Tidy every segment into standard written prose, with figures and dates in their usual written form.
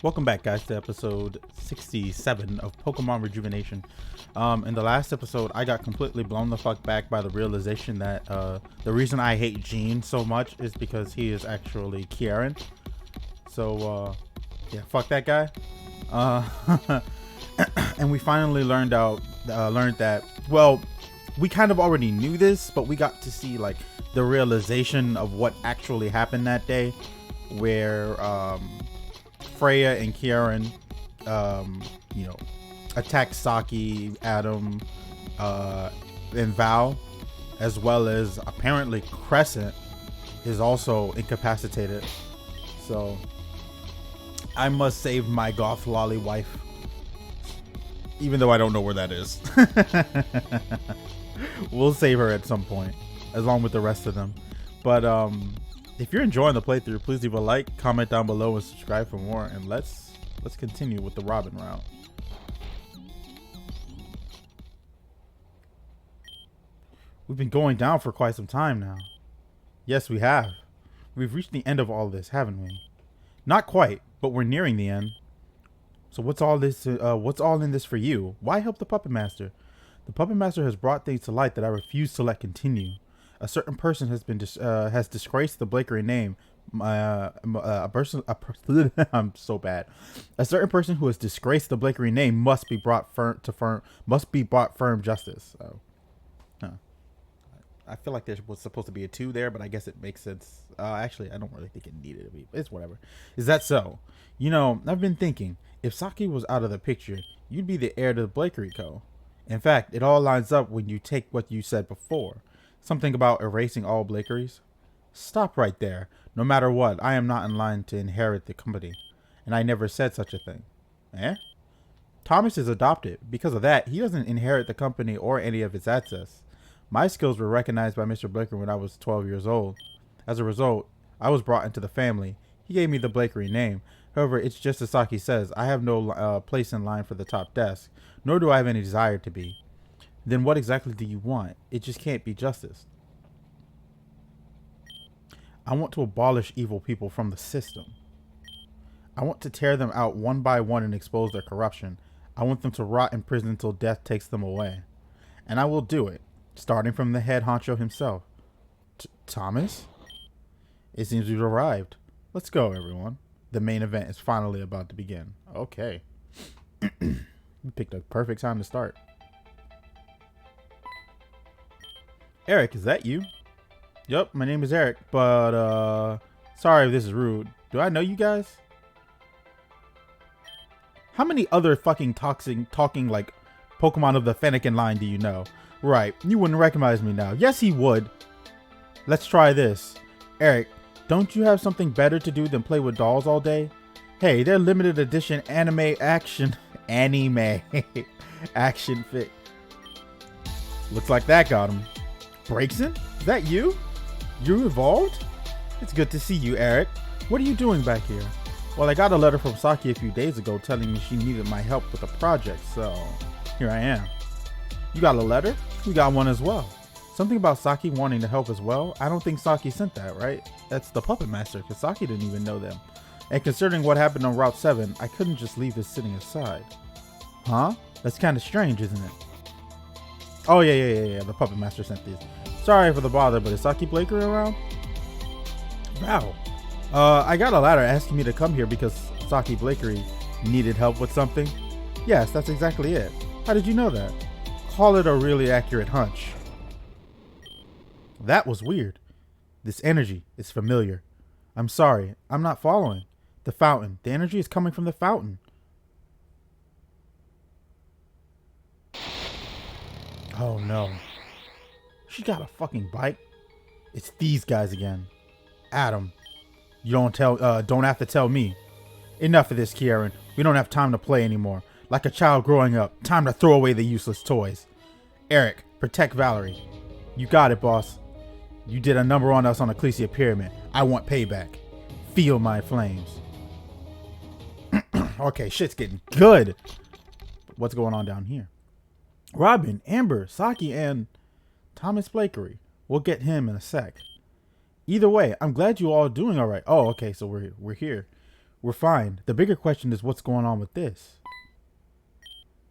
Welcome back, guys, to episode 67 of Pokemon Rejuvenation. In the last episode, I got completely blown the fuck back by the realization that the reason I hate Gene so much is because he is actually Kieran. So, yeah, fuck that guy. And we finally learned that, well, we kind of already knew this, but we got to see, like, the realization of what actually happened that day, where, Freya and Kieran, attacked Saki, Adam, and Val, as well as apparently Crescent is also incapacitated. So I must save my goth lolly wife, even though I don't know where that is. We'll save her at some point, along with the rest of them. But if you're enjoying the playthrough, please leave a like, comment down below, and subscribe for more. And let's continue with the Robin route. We've been going down for quite some time now. Yes, we have. We've reached the end of all this, haven't we? Not quite, but we're nearing the end. So what's all this? What's all in this for you? Why help the Puppet Master? The Puppet Master has brought things to light that I refuse to let continue. A certain person has been disgraced the Blakery name. I'm so bad. A certain person who has disgraced the Blakery name must be brought firm justice. So, I feel like there was supposed to be a 2 there, but I guess it makes sense. Actually, I don't really think it needed to be. It's whatever. Is that so? You know, I've been thinking, if Saki was out of the picture, you'd be the heir to the Blakery Co. In fact, it all lines up when you take what you said before. Something about erasing all Blakeries. Stop right there. No matter what, I am not in line to inherit the company. And I never said such a thing. Eh? Thomas is adopted. Because of that, he doesn't inherit the company or any of its assets. My skills were recognized by Mr. Blakery when I was 12 years old. As a result, I was brought into the family. He gave me the Blakery name. However, it's just as Saki says, I have no place in line for the top desk, nor do I have any desire to be. Then what exactly do you want? It just can't be justice. I want to abolish evil people from the system. I want to tear them out one by one and expose their corruption. I want them to rot in prison until death takes them away. And I will do it, starting from the head honcho himself. Thomas? It seems we've arrived. Let's go, everyone. The main event is finally about to begin. Okay. We picked a perfect time to start. Eric, is that you? Yep, my name is Eric, but sorry if this is rude. Do I know you guys? How many other fucking talking like Pokemon of the Fennekin line do you know? Right, you wouldn't recognize me now. Yes, he would. Let's try this. Eric, don't you have something better to do than play with dolls all day? Hey, they're limited edition anime action fit. Looks like that got him. Breakson? Is that you? You evolved? It's good to see you, Eric. What are you doing back here? Well, I got a letter from Saki a few days ago telling me she needed my help with a project, so here I am. You got a letter? We got one as well. Something about Saki wanting to help as well? I don't think Saki sent that, right? That's the Puppet Master, because Saki didn't even know them. And considering what happened on Route 7, I couldn't just leave this sitting aside. Huh? That's kind of strange, isn't it? Oh, yeah. The Puppet Master sent these. Sorry for the bother, but is Saki Blakery around? Wow. I got a letter asking me to come here because Saki Blakery needed help with something. Yes, that's exactly it. How did you know that? Call it a really accurate hunch. That was weird. This energy is familiar. I'm sorry, I'm not following. The fountain. The energy is coming from the fountain. Oh no. She got a fucking bite. It's these guys again. Adam, you don't have to tell me. Enough of this, Kieran. We don't have time to play anymore. Like a child growing up. Time to throw away the useless toys. Eric, protect Valerie. You got it, boss. You did a number on us on Ecclesia Pyramid. I want payback. Feel my flames. Okay, shit's getting good. What's going on down here? Robin, Amber, Saki, and Thomas Blakery. We'll get him in a sec. Either way, I'm glad you all are doing all right. Oh, okay, so we're here. We're fine. The bigger question is what's going on with this?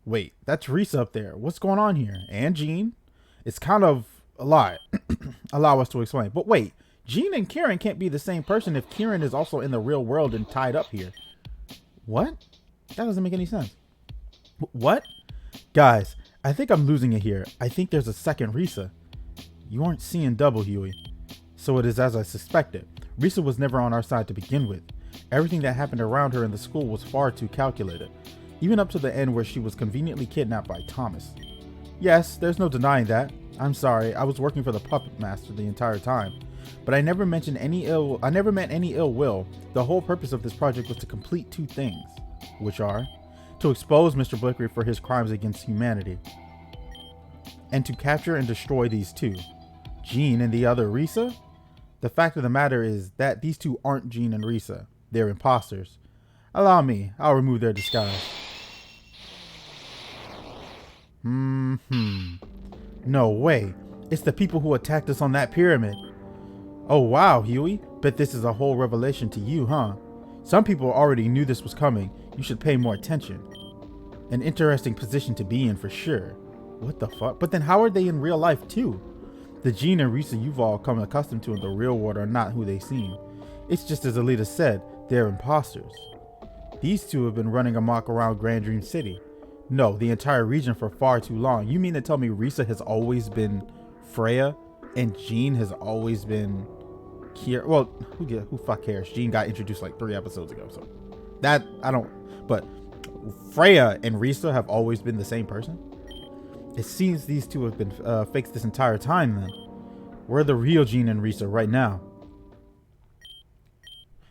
Wait, that's Risa up there. What's going on here? And Jean? It's kind of a lot. Allow us to explain. But wait, Jean and Kieran can't be the same person if Kieran is also in the real world and tied up here. What? That doesn't make any sense. What? Guys, I think I'm losing it here. I think there's a second Risa. You aren't seeing double, Huey. So it is as I suspected. Risa was never on our side to begin with. Everything that happened around her in the school was far too calculated. Even up to the end where she was conveniently kidnapped by Thomas. Yes, there's no denying that. I'm sorry, I was working for the puppet master the entire time. But I never meant any ill will. The whole purpose of this project was to complete two things, which are to expose Mr. Blakery for his crimes against humanity, and to capture and destroy these two, Jean and the other Risa. The fact of the matter is that these two aren't Jean and Risa. They're imposters. Allow me, I'll remove their disguise. No way. It's the people who attacked us on that pyramid. Oh wow, Huey. Bet this is a whole revelation to you, huh? Some people already knew this was coming. You should pay more attention. An interesting position to be in for sure. What the fuck? But then how are they in real life too? The Jean and Risa you've all come accustomed to in the real world are not who they seem. It's just as Alita said, they're imposters. These two have been running amok around Grand Dream City. No, the entire region for far too long. You mean to tell me Risa has always been Freya and Jean has always been Kier? Well, who fuck cares? Jean got introduced like 3 episodes ago, so that I don't. But Freya and Risa have always been the same person. It seems these two have been fakes this entire time. Then, where are the real Jean and Risa right now?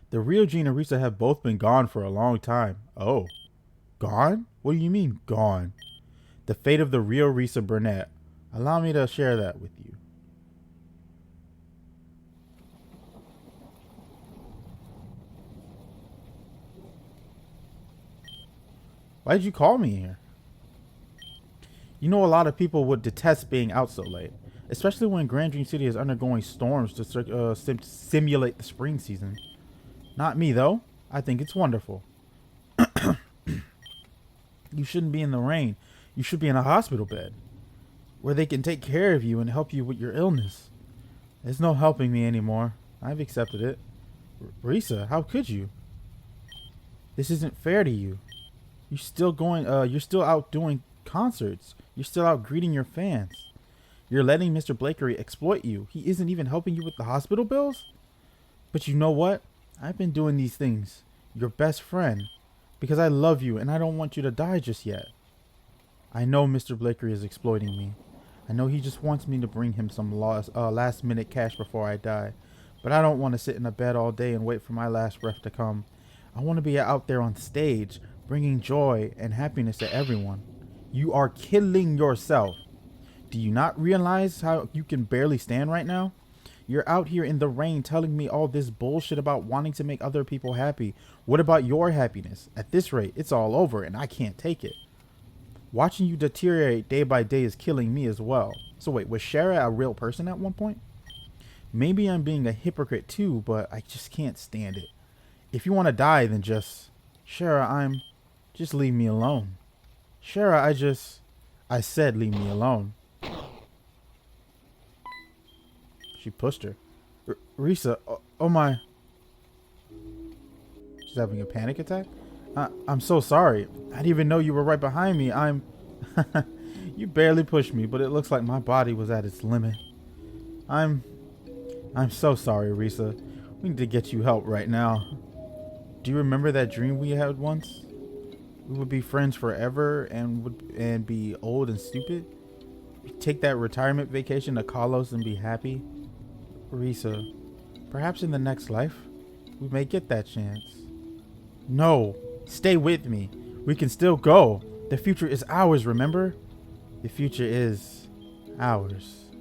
The real Jean and Risa have both been gone for a long time. Oh, gone? What do you mean gone? The fate of the real Risa Burnett. Allow me to share that with you. Why did you call me here? You know, a lot of people would detest being out so late, especially when Grand Dream City is undergoing storms to simulate the spring season. Not me, though. I think it's wonderful. You shouldn't be in the rain. You should be in a hospital bed where they can take care of you and help you with your illness. There's no helping me anymore. I've accepted it. Risa, how could you? This isn't fair to you. You're still out doing concerts. You're still out greeting your fans. You're letting Mr. Blakery exploit you. He isn't even helping you with the hospital bills? But you know what? I've been doing these things, your best friend, because I love you and I don't want you to die just yet. I know Mr. Blakery is exploiting me. I know he just wants me to bring him some last minute cash before I die. But I don't want to sit in a bed all day and wait for my last breath to come. I want to be out there on stage, bringing joy and happiness to everyone. You are killing yourself. Do you not realize how you can barely stand right now? You're out here in the rain telling me all this bullshit about wanting to make other people happy. What about your happiness? At this rate, it's all over and I can't take it. Watching you deteriorate day by day is killing me as well. So wait, was Shara a real person at one point? Maybe I'm being a hypocrite too, but I just can't stand it. If you want to die, then just... Shara, just leave me alone. Shara, I said leave me alone. She pushed her. Risa, oh my. She's having a panic attack? I'm so sorry. I didn't even know you were right behind me. You barely pushed me, but it looks like my body was at its limit. I'm so sorry, Risa. We need to get you help right now. Do you remember that dream we had once? We would be friends forever and be old and stupid. Take that retirement vacation to Kalos and be happy. Risa, perhaps in the next life, we may get that chance. No, stay with me. We can still go. The future is ours, remember? The future is ours.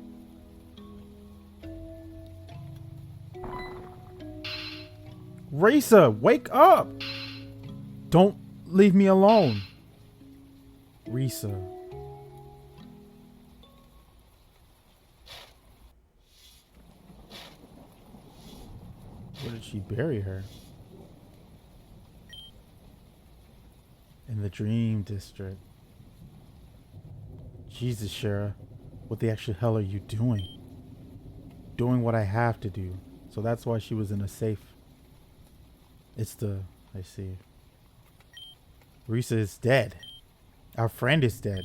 Risa, wake up! Don't leave me alone. Risa. Where did she bury her? In the Dream District. Jesus, Shara. What the actual hell are you doing? Doing what I have to do. So that's why she was in a safe. I see. Risa is dead. Our friend is dead.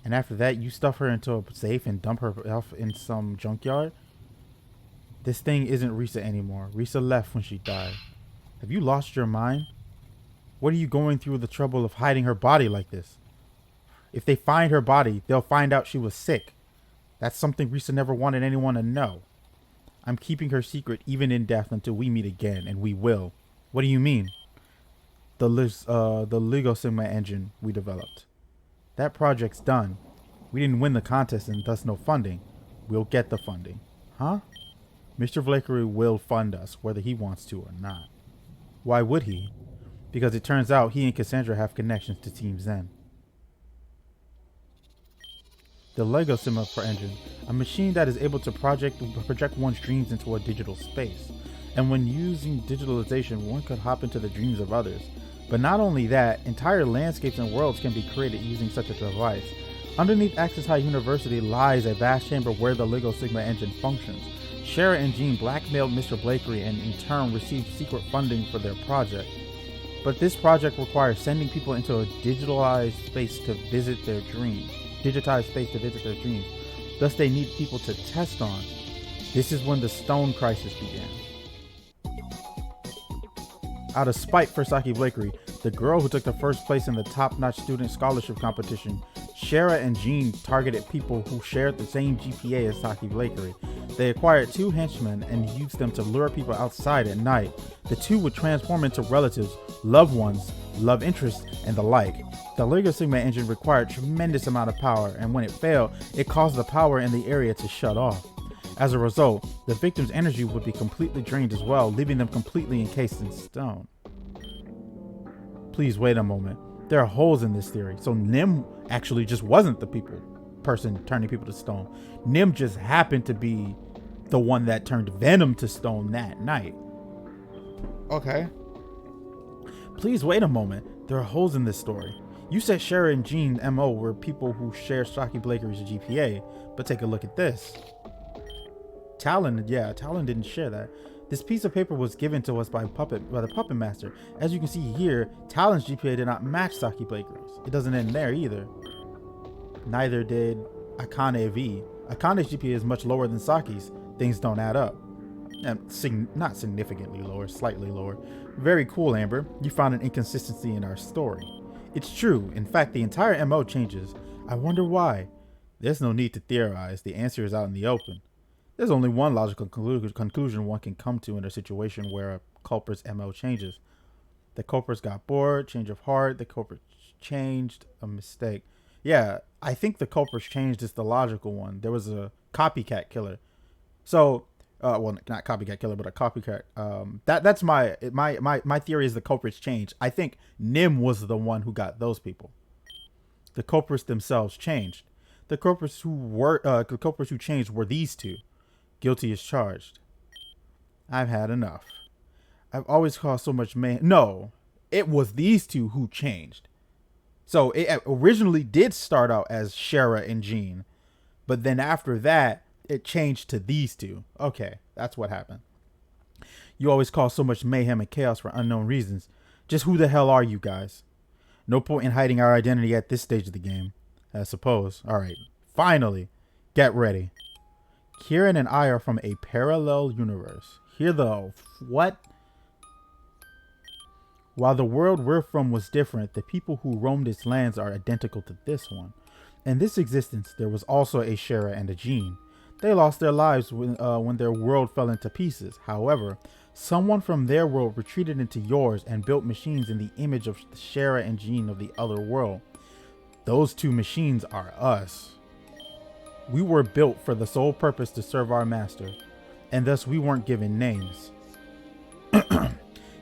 And after that, you stuff her into a safe and dump her off in some junkyard? This thing isn't Risa anymore. Risa left when she died. Have you lost your mind? What are you going through the trouble of hiding her body like this? If they find her body, they'll find out she was sick. That's something Risa never wanted anyone to know. I'm keeping her secret even in death until we meet again, and we will. What do you mean? The Lego Sigma engine we developed. That project's done. We didn't win the contest and thus no funding. We'll get the funding. Huh? Mr. Blakery will fund us, whether he wants to or not. Why would he? Because it turns out he and Cassandra have connections to Team Zen. The Lego Sigma engine, a machine that is able to project one's dreams into a digital space. And when using digitalization, one could hop into the dreams of others. But not only that, entire landscapes and worlds can be created using such a device. Underneath Access High University lies a vast chamber where the Lego Sigma engine functions. Shara and Jean blackmailed Mr. Blakery and in turn received secret funding for their project. But this project requires sending people into a digitalized space to visit their dreams. Thus they need people to test on. This is when the Stone Crisis began. Out of spite for Saki Blakery, the girl who took the first place in the top-notch student scholarship competition, Shara and Jean targeted people who shared the same GPA as Saki Blakery. They acquired 2 henchmen and used them to lure people outside at night. The 2 would transform into relatives, loved ones, love interests, and the like. The Lego Sigma engine required a tremendous amount of power, and when it failed, it caused the power in the area to shut off. As a result, the victim's energy would be completely drained as well, leaving them completely encased in stone. Please wait a moment. There are holes in this theory. So Nim actually just wasn't the person turning people to stone. Nim just happened to be the one that turned Venom to stone that night. Okay. Please wait a moment. There are holes in this story. You said Shara and Jean MO were people who share Saki Blakery's GPA, but take a look at this. Talon didn't share that. This piece of paper was given to us by the puppet master. As you can see here, Talon's GPA did not match Saki Blakery's. It doesn't end there either. Neither did Akane V. Akane's GPA is much lower than Saki's. Things don't add up. Not significantly lower, slightly lower. Very cool, Amber. You found an inconsistency in our story. It's true. In fact, the entire MO changes. I wonder why. There's no need to theorize. The answer is out in the open. There's only one logical conclusion one can come to in a situation where a culprit's MO changes. The culprits got bored, change of heart, the culprit changed, a mistake. Yeah, I think the culprits changed is the logical one. There was a copycat killer. So, well, not copycat killer, but a copycat. That's my theory is the culprits changed. I think Nim was the one who got those people. The culprits themselves changed. The culprits who changed were these 2. Guilty as charged. I've had enough. I've always caused so much No, it was these 2 who changed. So it originally did start out as Shara and Jean, but then after that, it changed to these 2. Okay, that's what happened. You always cause so much mayhem and chaos for unknown reasons. Just who the hell are you guys? No point in hiding our identity at this stage of the game, I suppose. All right, finally, get ready. Kieran and I are from a parallel universe. Hear the what? While the world we're from was different, the people who roamed its lands are identical to this one. In this existence, there was also a Shara and a Jean. They lost their lives when their world fell into pieces. However, someone from their world retreated into yours and built machines in the image of the Shara and Jean of the other world. Those 2 machines are us. We were built for the sole purpose to serve our master, and thus we weren't given names.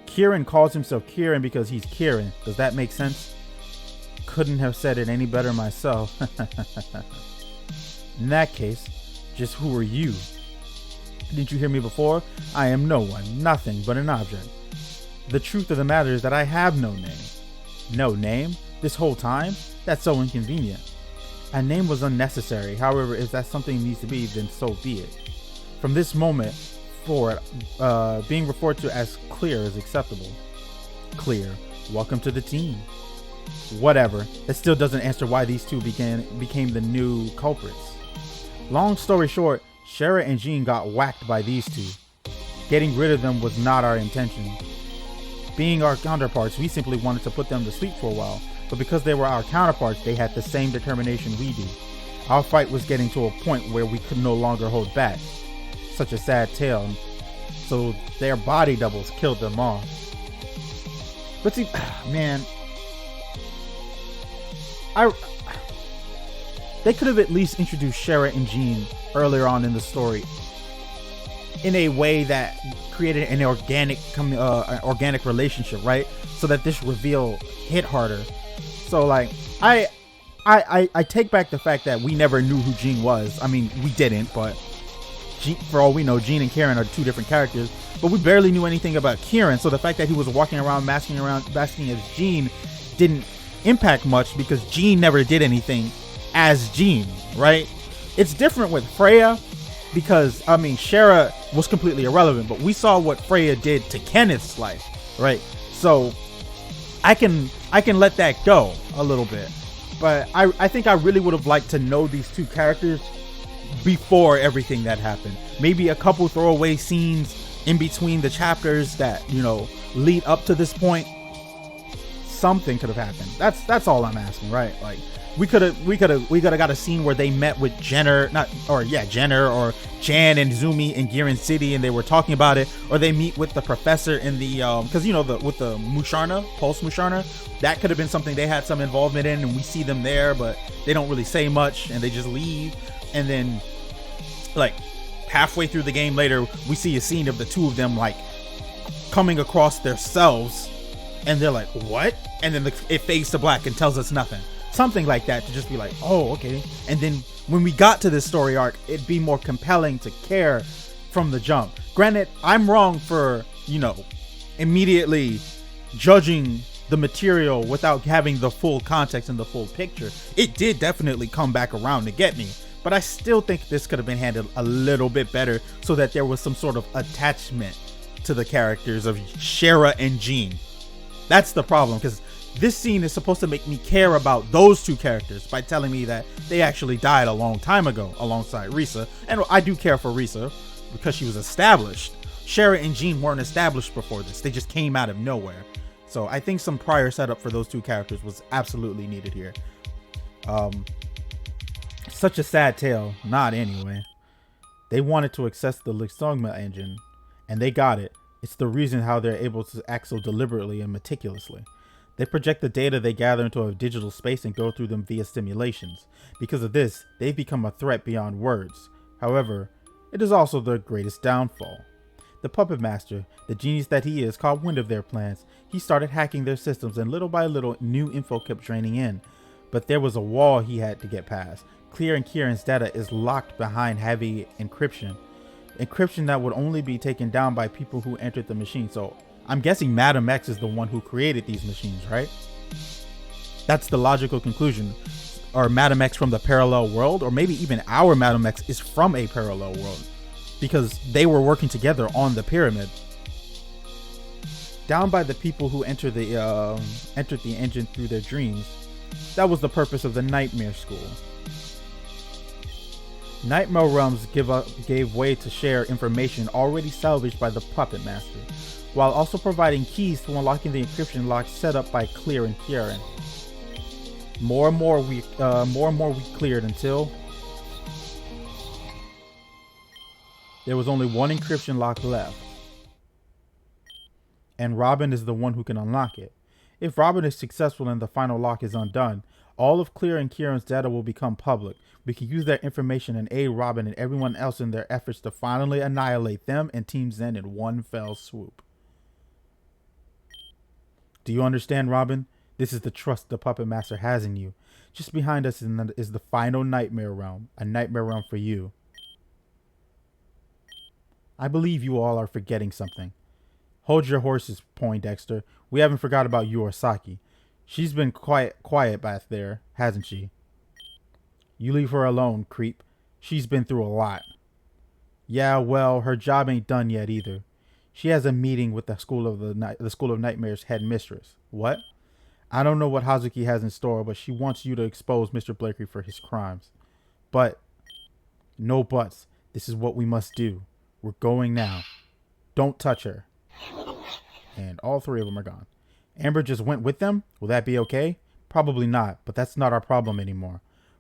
Kieran calls himself Kieran because he's Kieran. Does that make sense? Couldn't have said it any better myself. In that case, just who are you? Didn't you hear me before? I am no one, nothing but an object. The truth of the matter is that I have no name. No name? this whole time? That's so inconvenient. A name was unnecessary. However, if that's something it needs to be, then so be it. From this moment forward, being referred to as Clear is acceptable. Clear, welcome to the team. Whatever, that still doesn't answer why these two became the new culprits. Long story short, Shara and Jean got whacked by these two. Getting rid of them was not our intention. Being our counterparts, we simply wanted to put them to sleep for a while, but because they were our counterparts, they had the same determination we do. Our fight was getting to a point where we could no longer hold back. Such a sad tale. So their body doubles killed them off. But see, man, they could have at least introduced Shara and Jean earlier on in the story in a way that created an organic relationship, right? So that this reveal hit harder. So like, I take back the fact that we never knew who Jean was. I mean, we didn't, but for all we know, Jean and Kieran are two different characters. But we barely knew anything about Kieran, so the fact that he was walking around masking as Jean didn't impact much because Jean never did anything as Jean, right? It's different with Freya because, I mean, Shara was completely irrelevant, but we saw what Freya did to Kenneth's life, right? So I can let that go a little bit. But I think I really would have liked to know these two characters before everything that happened. Maybe a couple throwaway scenes in between the chapters that, you know, lead up to this point. Something could have happened. That's all I'm asking, right? Like we could have got a scene where they met with Jenner or Jan and Zumi in Giran City and they were talking about it, or they meet with the professor in the because you know with the Musharna, Pulse Musharna, that could have been something they had some involvement in, and we see them there but they don't really say much and they just leave. And then like halfway through the game later, we see a scene of the two of them like coming across themselves and they're like, what? And then it fades to black and tells us nothing. Something like that to just be like, oh, okay. And then when we got to this story arc, it'd be more compelling to care from the jump. Granted, I'm wrong for, you know, immediately judging the material without having the full context and the full picture. It did definitely come back around to get me. But I still think this could have been handled a little bit better so that there was some sort of attachment to the characters of Shara and Jean. That's the problem, because this scene is supposed to make me care about those two characters by telling me that they actually died a long time ago alongside Risa. And I do care for Risa because she was established. Shara and Jean weren't established before this. They just came out of nowhere. So I think some prior setup for those two characters was absolutely needed here. Such a sad tale. Not anyway. They wanted to access the Lixongma engine, and they got it. It's the reason how they're able to act so deliberately and meticulously. They project the data they gather into a digital space and go through them via simulations. Because of this, they've become a threat beyond words. However, it is also their greatest downfall. The Puppet Master, the genius that he is, caught wind of their plans. He started hacking their systems, and little by little, new info kept draining in. But there was a wall he had to get past. Clear and Kieran's data is locked behind heavy encryption. Encryption that would only be taken down by people who entered the machine. So I'm guessing Madam X is the one who created these machines, right? That's the logical conclusion. Or Madam X from the parallel world, or maybe even our Madam X is from a parallel world, because they were working together on the pyramid. Down by the people who entered the engine through their dreams. That was the purpose of the Nightmare School. Nightmare realms gave way to share information already salvaged by the Puppet Master, while also providing keys to unlocking the encryption lock set up by Clear and Kieran. More and more we cleared until there was only one encryption lock left, and Robin is the one who can unlock it. If Robin is successful and the final lock is undone, all of Clear and Kieran's data will become public. We can use that information and aid Robin and everyone else in their efforts to finally annihilate them and Team Zen in one fell swoop. Do you understand, Robin? This is the trust the Puppet Master has in you. Just behind us is the final Nightmare Realm, a Nightmare Realm for you. I believe you all are forgetting something. Hold your horses, Poindexter. We haven't forgot about Yorosaki. She's been quiet back there, hasn't she? You leave her alone, creep. She's been through a lot. Yeah, well, her job ain't done yet either. She has a meeting with the School of Nightmares headmistress. What? I don't know what Hazuki has in store, but she wants you to expose Mr. Blakery for his crimes. But, no buts. This is what we must do. We're going now. Don't touch her. And all three of them are gone. Amber just went with them? Will that be okay? Probably not, but that's not our problem anymore.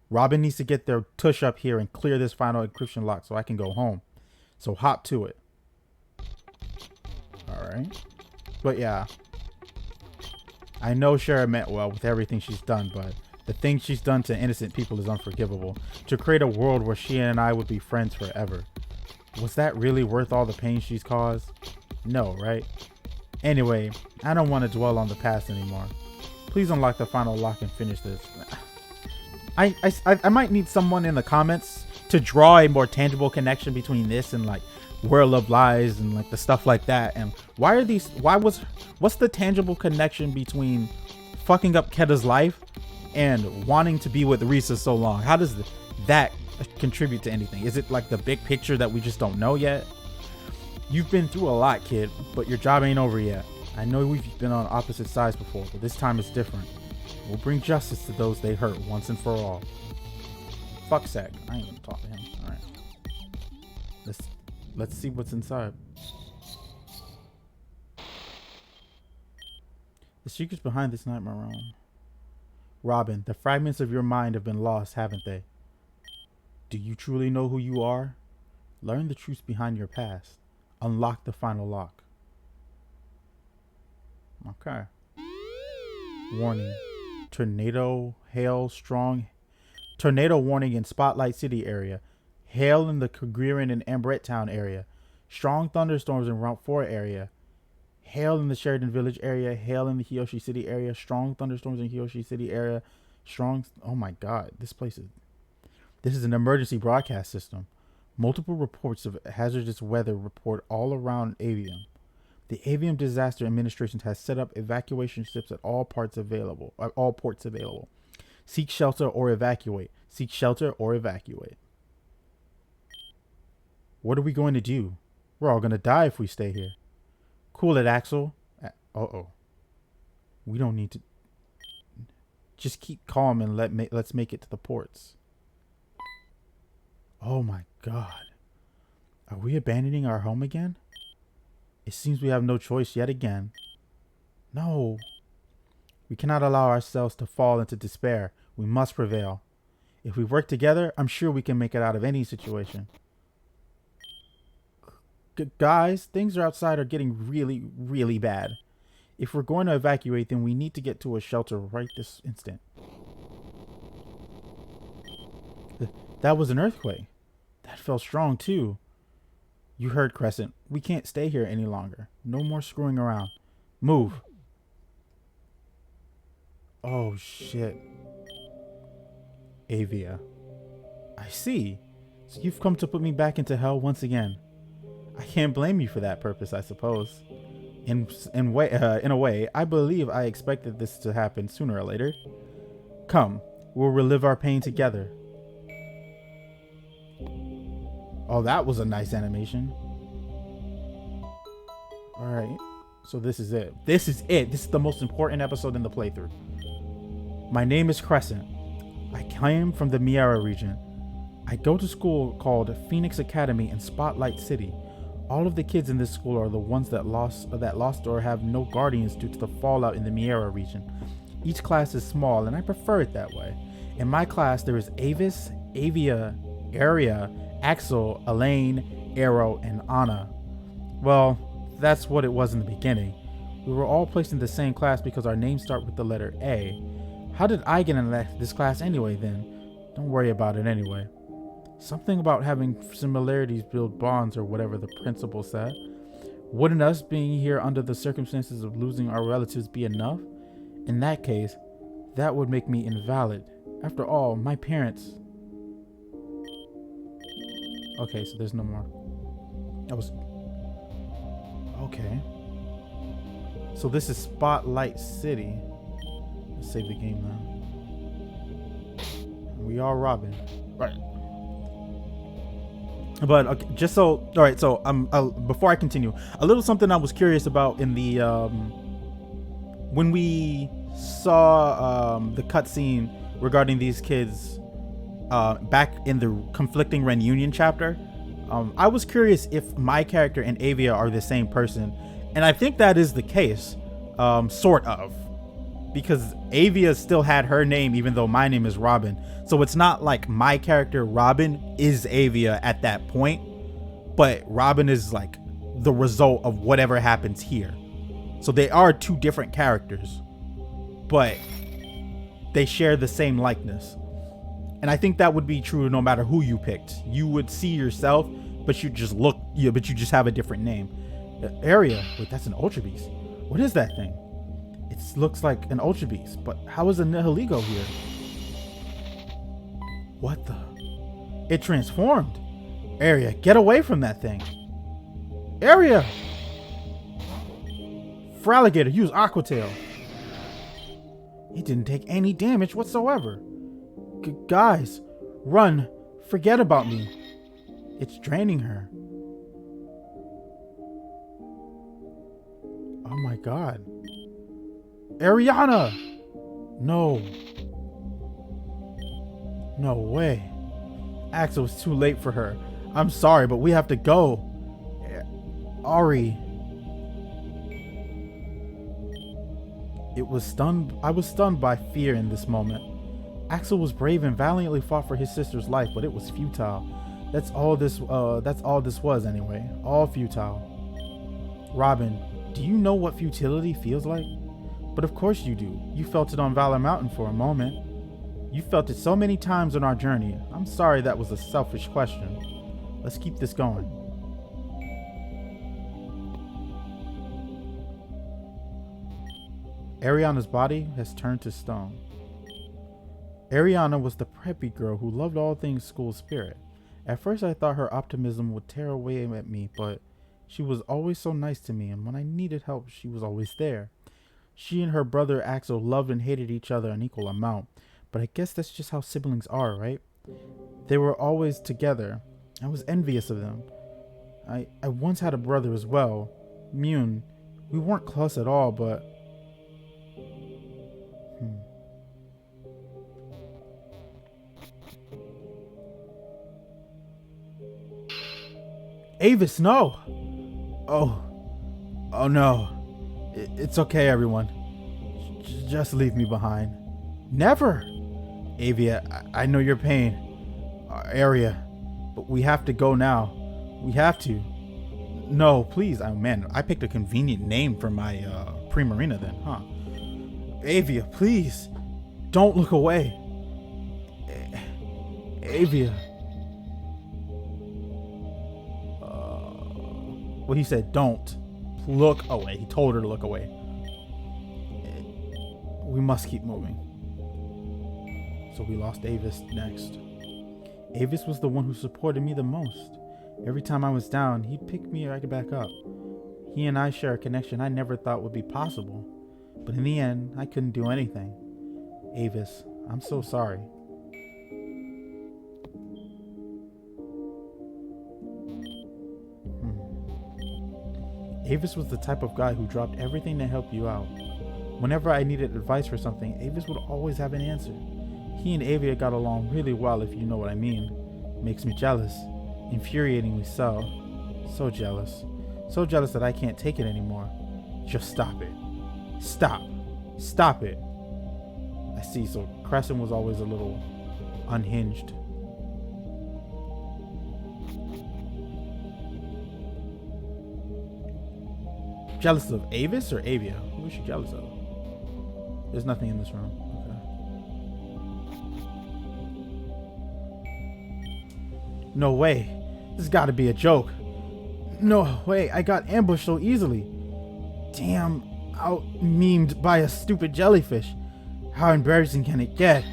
Robin needs to get their tush up here and clear this final encryption lock so I can go home. So hop to it. Alright. But yeah. I know Shara meant well with everything she's done, but the things she's done to innocent people is unforgivable. To create a world where she and I would be friends forever. Was that really worth all the pain she's caused? No, right? Anyway, I don't want to dwell on the past anymore. Please unlock the final lock and finish this. I might need someone in the comments to draw a more tangible connection between this and like World of Lies and like the stuff like that. And what's the tangible connection between fucking up Keta's life and wanting to be with Risa so long? How does that contribute to anything? Is it like the big picture that we just don't know yet? You've been through a lot, kid, but your job ain't over yet. I know we've been on opposite sides before, but this time it's different. We'll bring justice to those they hurt once and for all. Fuck Sack. I ain't gonna talk to him. Alright. Let's see what's inside. The secrets behind this nightmare realm. Robin, the fragments of your mind have been lost, haven't they? Do you truly know who you are? Learn the truth behind your past. Unlock the final lock. Okay. Warning. Tornado, hail, strong. Tornado warning in Spotlight City area. Hail in the Kagriran and Ambret Town area. Strong thunderstorms in Route 4 area. Hail in the Sheridan Village area. Hail in the Hiyoshi City area. Strong thunderstorms in Hiyoshi City area. Oh my god. This is an emergency broadcast system. Multiple reports of hazardous weather report all around Aevia. The Avian Disaster Administration has set up evacuation ships at all ports available. Seek shelter or evacuate. Seek shelter or evacuate. What are we going to do? We're all going to die if we stay here. Cool it, Axel. Uh-oh. We don't need to... Just keep calm and let's make it to the ports. Oh my god. Are we abandoning our home again? It seems we have no choice yet again. No. We cannot allow ourselves to fall into despair. We must prevail. If we work together, I'm sure we can make it out of any situation. Guys, things outside are getting really, really bad. If we're going to evacuate, then we need to get to a shelter right this instant. That was an earthquake. That felt strong too. You heard, Crescent. We can't stay here any longer. No more screwing around. Move. Oh shit. Avia. I see. So you've come to put me back into hell once again. I can't blame you for that purpose, I suppose. In a way, I believe I expected this to happen sooner or later. Come, we'll relive our pain together. Oh, that was a nice animation. Alright, so this is it. This is the most important episode in the playthrough. My name is Crescent. I came from the Miera region. I go to school called Phoenix Academy in Spotlight City. All of the kids in this school are the ones that lost or have no guardians due to the fallout in the Miera region. Each class is small, and I prefer it that way. In my class, there is Aevis, Aevia, Aria, Axel, Alain, Aero, and Anna. Well, that's what it was in the beginning. We were all placed in the same class because our names start with the letter A. How did I get in this class anyway then? Don't worry about it anyway. Something about having similarities build bonds or whatever the principal said. Wouldn't us being here under the circumstances of losing our relatives be enough? In that case, that would make me invalid. After all, my parents... Okay, so there's no more. That was... Okay. So this is Spotlight City. Let's save the game now. We are Robin. Right. But okay, just so, all right, so before I continue, a little something I was curious about in the when we saw the cutscene regarding these kids back in the conflicting reunion chapter. I was curious if my character and Aevia are the same person, and I think that is the case, sort of, because Aevia still had her name even though my name is Robin. So it's not like my character Robin is Aevia at that point, but Robin is like the result of whatever happens here. So they are two different characters, but they share the same likeness. And I think that would be true no matter who you picked. You would see yourself, but you just look, but you just have a different name. Aria, wait, that's an Ultra Beast. What is that thing? It looks like an Ultra Beast, but how is a Nihiligo here? What the? It transformed. Aria, get away from that thing. Aria! Fraligator, use Aqua Tail. It didn't take any damage whatsoever. Guys, run. Forget about me. It's draining her. Oh my god. Ariana! No. No way. Axel was too late for her. I'm sorry, but we have to go. Ari. I was stunned by fear in this moment. Axel was brave and valiantly fought for his sister's life, but it was futile. That's all this was anyway. All futile. Robin, do you know what futility feels like? But of course you do. You felt it on Valor Mountain for a moment. You felt it so many times on our journey. I'm sorry that was a selfish question. Let's keep this going. Ariana's body has turned to stone. Ariana was the preppy girl who loved all things school spirit. At first I thought her optimism would tear away at me, but she was always so nice to me, and when I needed help, she was always there. She and her brother Axel loved and hated each other an equal amount, but I guess that's just how siblings are, right? They were always together. I was envious of them. I once had a brother as well, Mune. We weren't close at all, but... Aevis, no! Oh no. It's okay, everyone. Just leave me behind. Never! Avia, I know your pain. Aria, but we have to go now. We have to. No, please. Oh man, I picked a convenient name for my Primarina then, huh? Avia, please. Don't look away. Avia. Well, he said don't look away. He told her to look away. We must keep moving. So we lost Aevis next. Aevis was the one who supported me the most. Every time I was down, he'd pick me right back up. He and I share a connection I never thought would be possible. But in the end, I couldn't do anything. Aevis, I'm so sorry. Aevis was the type of guy who dropped everything to help you out. Whenever I needed advice for something, Aevis would always have an answer. He and Avia got along really well, if you know what I mean. Makes me jealous. Infuriatingly so. So jealous. So jealous that I can't take it anymore. Just stop it. Stop. Stop it. I see, so Crescent was always a little unhinged. Jealous of Aevis or Aevia? Who is she jealous of? There's nothing in this room. Okay. No way. This has got to be a joke. No way. I got ambushed so easily. Damn. Out-memed by a stupid jellyfish. How embarrassing can it get?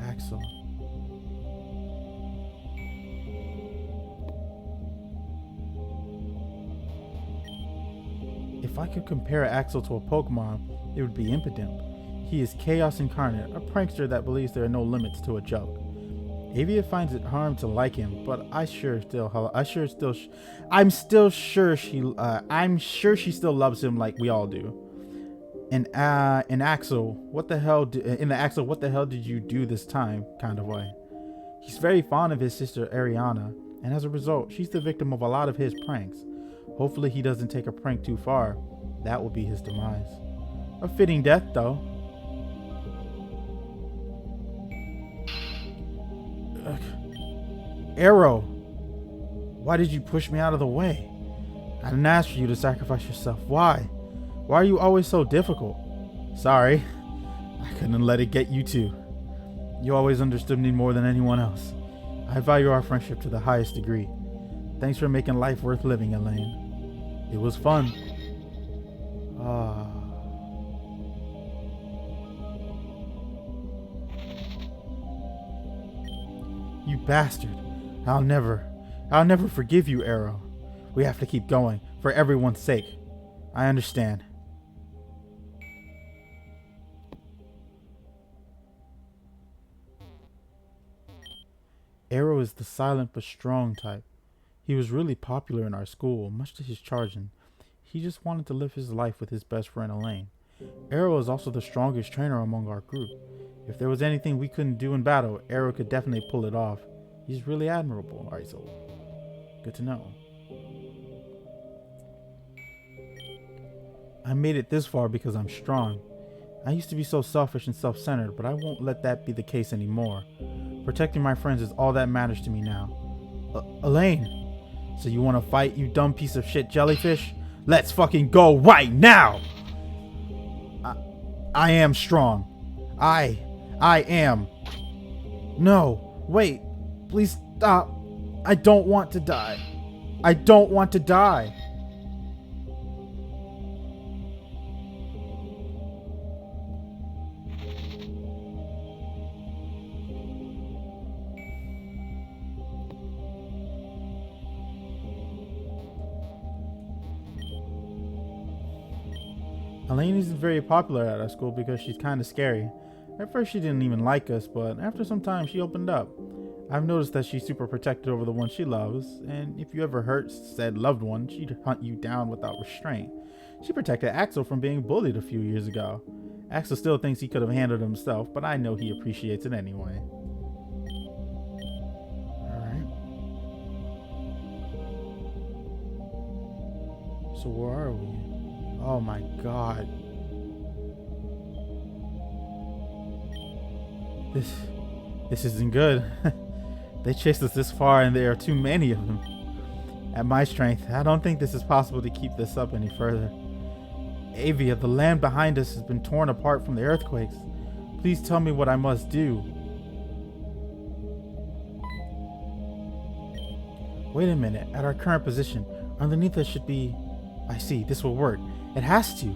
Axel. If I could compare Axel to a Pokemon, it would be Impidimp. He is chaos incarnate, a prankster that believes there are no limits to a joke. Aevia finds it hard to like him, but I'm sure she still loves him like we all do. In Axel, what the hell did you do this time? Kind of way. He's very fond of his sister Ariana, and as a result, she's the victim of a lot of his pranks. Hopefully he doesn't take a prank too far. That will be his demise. A fitting death, though. Ugh. Aero, why did you push me out of the way? I didn't ask for you to sacrifice yourself. Why? Why are you always so difficult? Sorry, I couldn't let it get you too. You always understood me more than anyone else. I value our friendship to the highest degree. Thanks for making life worth living, Alain. It was fun. You bastard. I'll never forgive you, Aero. We have to keep going, for everyone's sake. I understand. Aero is the silent but strong type. He was really popular in our school, much to his chagrin. He just wanted to live his life with his best friend Alain. Aero is also the strongest trainer among our group. If there was anything we couldn't do in battle, Aero could definitely pull it off. He's really admirable, Axel. Good to know. I made it this far because I'm strong. I used to be so selfish and self-centered, but I won't let that be the case anymore. Protecting my friends is all that matters to me now. Alain, so you want to fight, you dumb piece of shit jellyfish? Let's fucking go right now! I am strong. I am. No, wait. Please stop. I don't want to die. I don't want to die. Alain isn't very popular at our school because she's kind of scary. At first she didn't even like us, but after some time she opened up. I've noticed that she's super protective over the one she loves, and if you ever hurt said loved one, she'd hunt you down without restraint. She protected Axel from being bullied a few years ago. Axel still thinks he could have handled himself, but I know he appreciates it anyway. Alright. So where are we? Oh my god. This isn't good. They chased us this far and there are too many of them. At my strength, I don't think this is possible to keep this up any further. Avia, the land behind us has been torn apart from the earthquakes. Please tell me what I must do. Wait a minute, at our current position, underneath us should be... I see, this will work. It has to.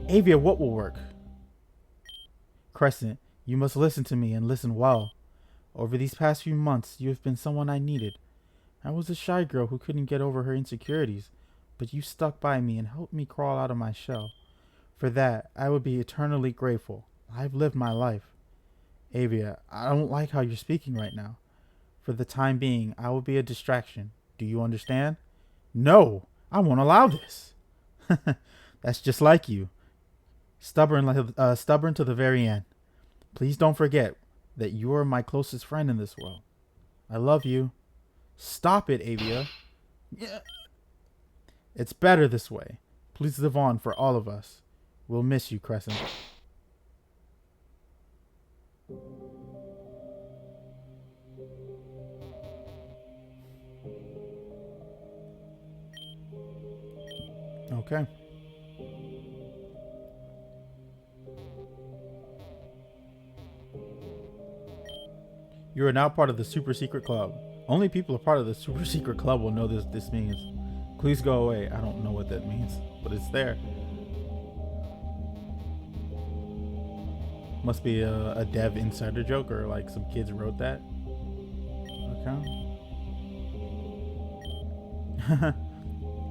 Avia, what will work? Crescent, you must listen to me and listen well. Over these past few months, you have been someone I needed. I was a shy girl who couldn't get over her insecurities, but you stuck by me and helped me crawl out of my shell. For that, I would be eternally grateful. I've lived my life. Avia, I don't like how you're speaking right now. For the time being, I will be a distraction. Do you understand? No, I won't allow this. That's just like you. Stubborn to the very end. Please don't forget that you are my closest friend in this world. I love you. Stop it, Aevia. Yeah. It's better this way. Please live on for all of us. We'll miss you, Crescent. Okay. You are now part of the super secret club. Only people a part of the super secret club will know this means. Please go away. I don't know what that means, but it's there. Must be a dev insider joke, or like some kids wrote that. Okay.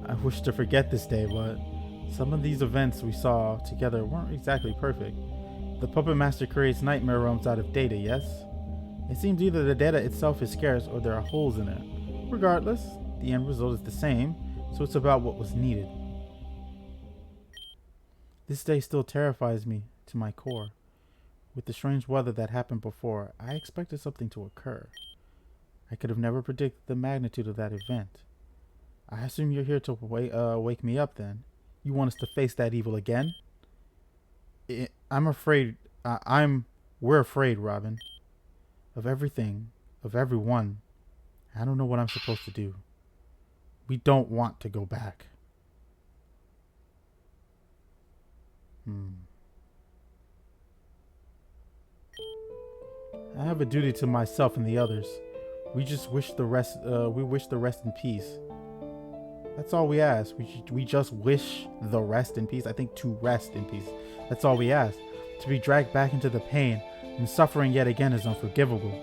I wish to forget this day, but Some of these events we saw together weren't exactly perfect. The Puppet Master creates nightmare realms out of data, yes? It seems either the data itself is scarce or there are holes in it. Regardless, the end result is the same, so it's about what was needed. This day still terrifies me to my core. With the strange weather that happened before, I expected something to occur. I could have never predicted the magnitude of that event. I assume you're here to wake me up then. You want us to face that evil again? I'm afraid, we're afraid, Robin. Of everything, of everyone. I don't know what I'm supposed to do. We don't want to go back. I have a duty to myself and the others. We just wish the rest. We wish the rest in peace. That's all we ask. We just wish the rest in peace. I think to rest in peace. That's all we ask. To be dragged back into the pain and suffering yet again is unforgivable.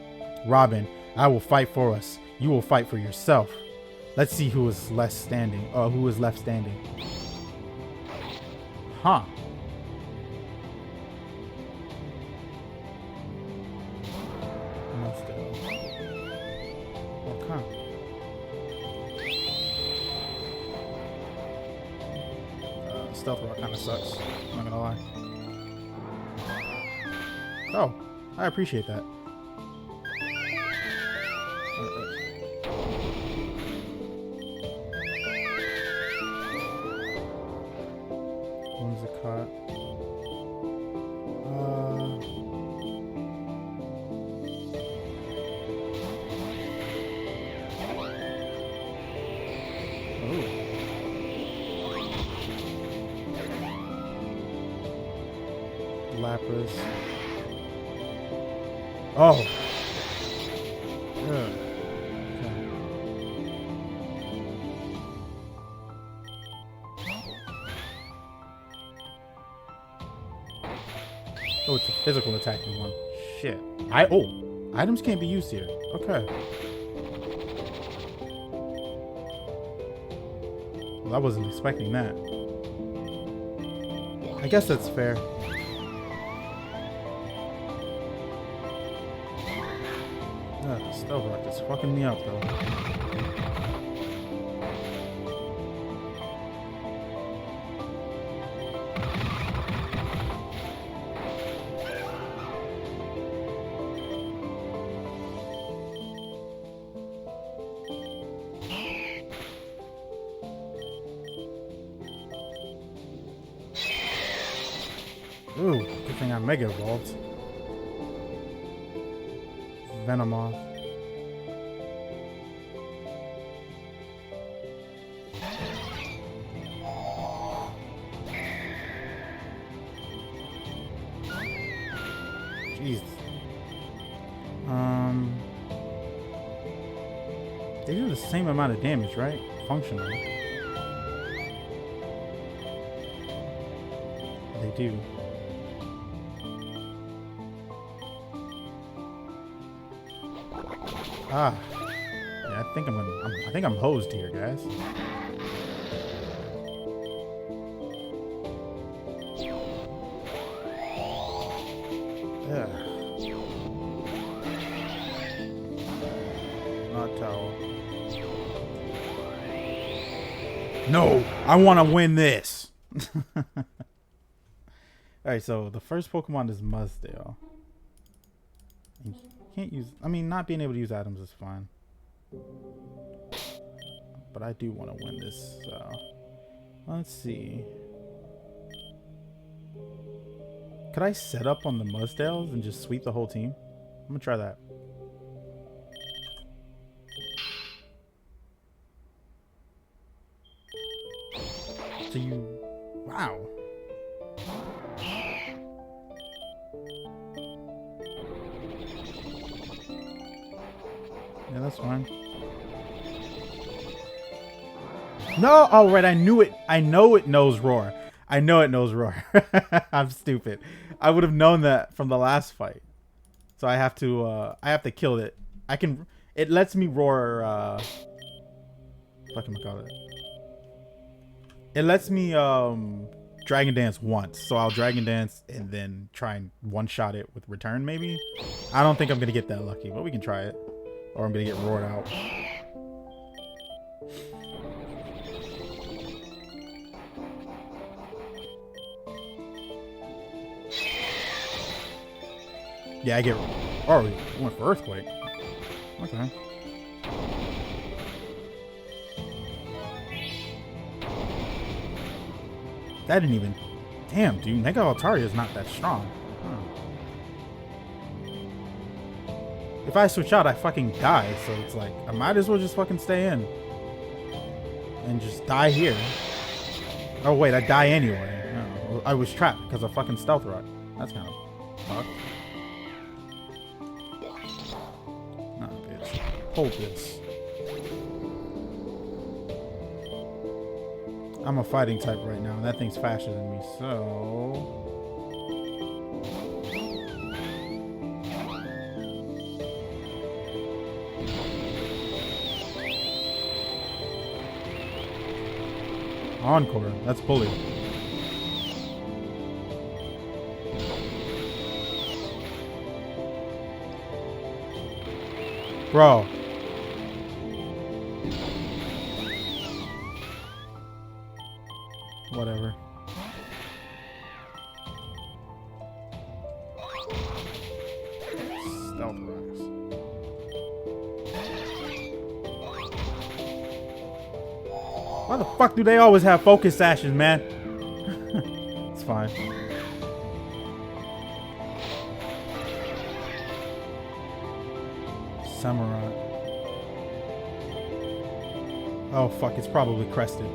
Robin, I will fight for us. You will fight for yourself. Let's see who is left standing. Who is left standing? Huh. Okay. Stealth rock kind of sucks. I'm not gonna lie. Oh, I appreciate that. One's a cut. Lapras. Oh. Yeah. Okay. Oh, it's a physical attacking one. Shit. Items can't be used here. Okay. Well, I wasn't expecting that. I guess that's fair. Stealth rock is fucking me up though. Ooh, good thing I mega evolved. Venomoth. Jeez. They do the same amount of damage, right? Functionally. They do. Ah. Yeah, I think I'm hosed here, guys. Yeah. Not tower. No, I want to win this. Alright, so the first Pokemon is Muzdale. You can't use, I mean, not being able to use items is fine. But I do want to win this, so let's see. Could I set up on the Muzdales and just sweep the whole team? I'm gonna try that. So you, wow. Yeah, that's fine. No! Oh, right, I knew it. I know it knows Roar. I know it knows Roar. I'm stupid. I would have known that from the last fight. So I have to kill it. It lets me roar, what can I call it? It lets me Dragon Dance once. So I'll Dragon Dance and then try and one-shot it with return maybe. I don't think I'm going to get that lucky, but we can try it. Or I'm going to get roared out. Yeah, I get... Oh, we went for Earthquake. Okay. That didn't even... Damn, dude. Mega Altaria is not that strong. Huh. If I switch out, I fucking die. So it's like, I might as well just fucking stay in. And just die here. Oh, wait. I die anyway. Oh, I was trapped because of fucking Stealth Rock. That's kind of fucked. Nah, bitch. Hold this. I'm a fighting type right now, and that thing's faster than me, so... Encore, that's bully. Bro. Whatever. Stealth rocks. Why the fuck do they always have focus sashes, man? It's fine. Samurai. Oh fuck, it's probably crested.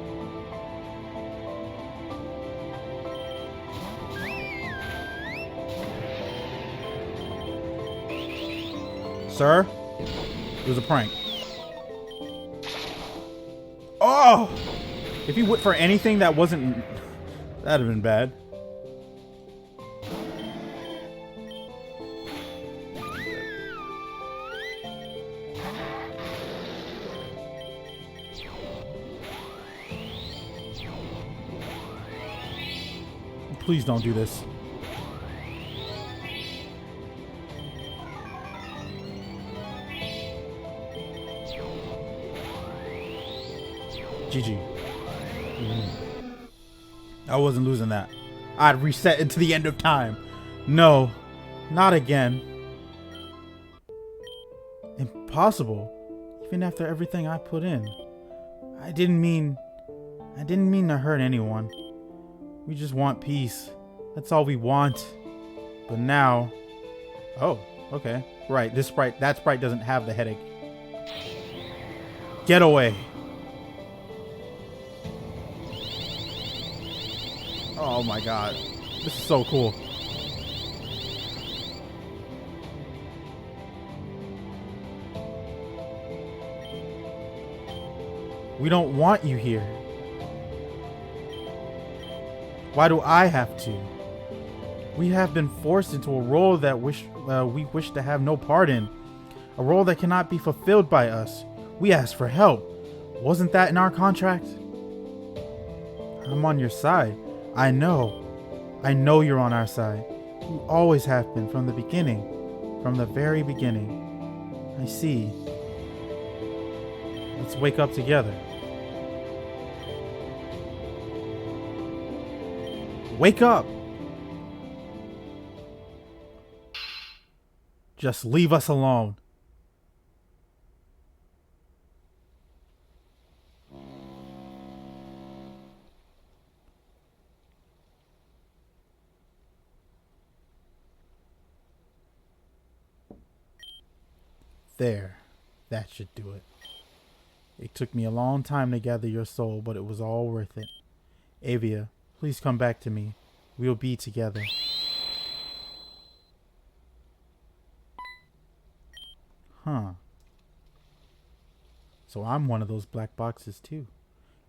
Sir, it was a prank. Oh! If he went for anything that wasn't... That'd have been bad. Please don't do this. GG. I wasn't losing that. I'd reset into the end of time. No, not again. Impossible. Even after everything I put in. I didn't mean to hurt anyone. We just want peace. That's all we want. But now... Oh, okay. Right, that sprite doesn't have the headache. Get away. Oh my god. This is so cool. We don't want you here. Why do I have to? We have been forced into a role that we wish to have no part in. A role that cannot be fulfilled by us. We asked for help. Wasn't that in our contract? I'm on your side. I know you're on our side. You always have been from the beginning. From the very beginning. I see. Let's wake up together. Wake up! Just leave us alone. There. That should do it. It took me a long time to gather your soul, but it was all worth it. Aevia, please come back to me. We'll be together. Huh. So I'm one of those black boxes too.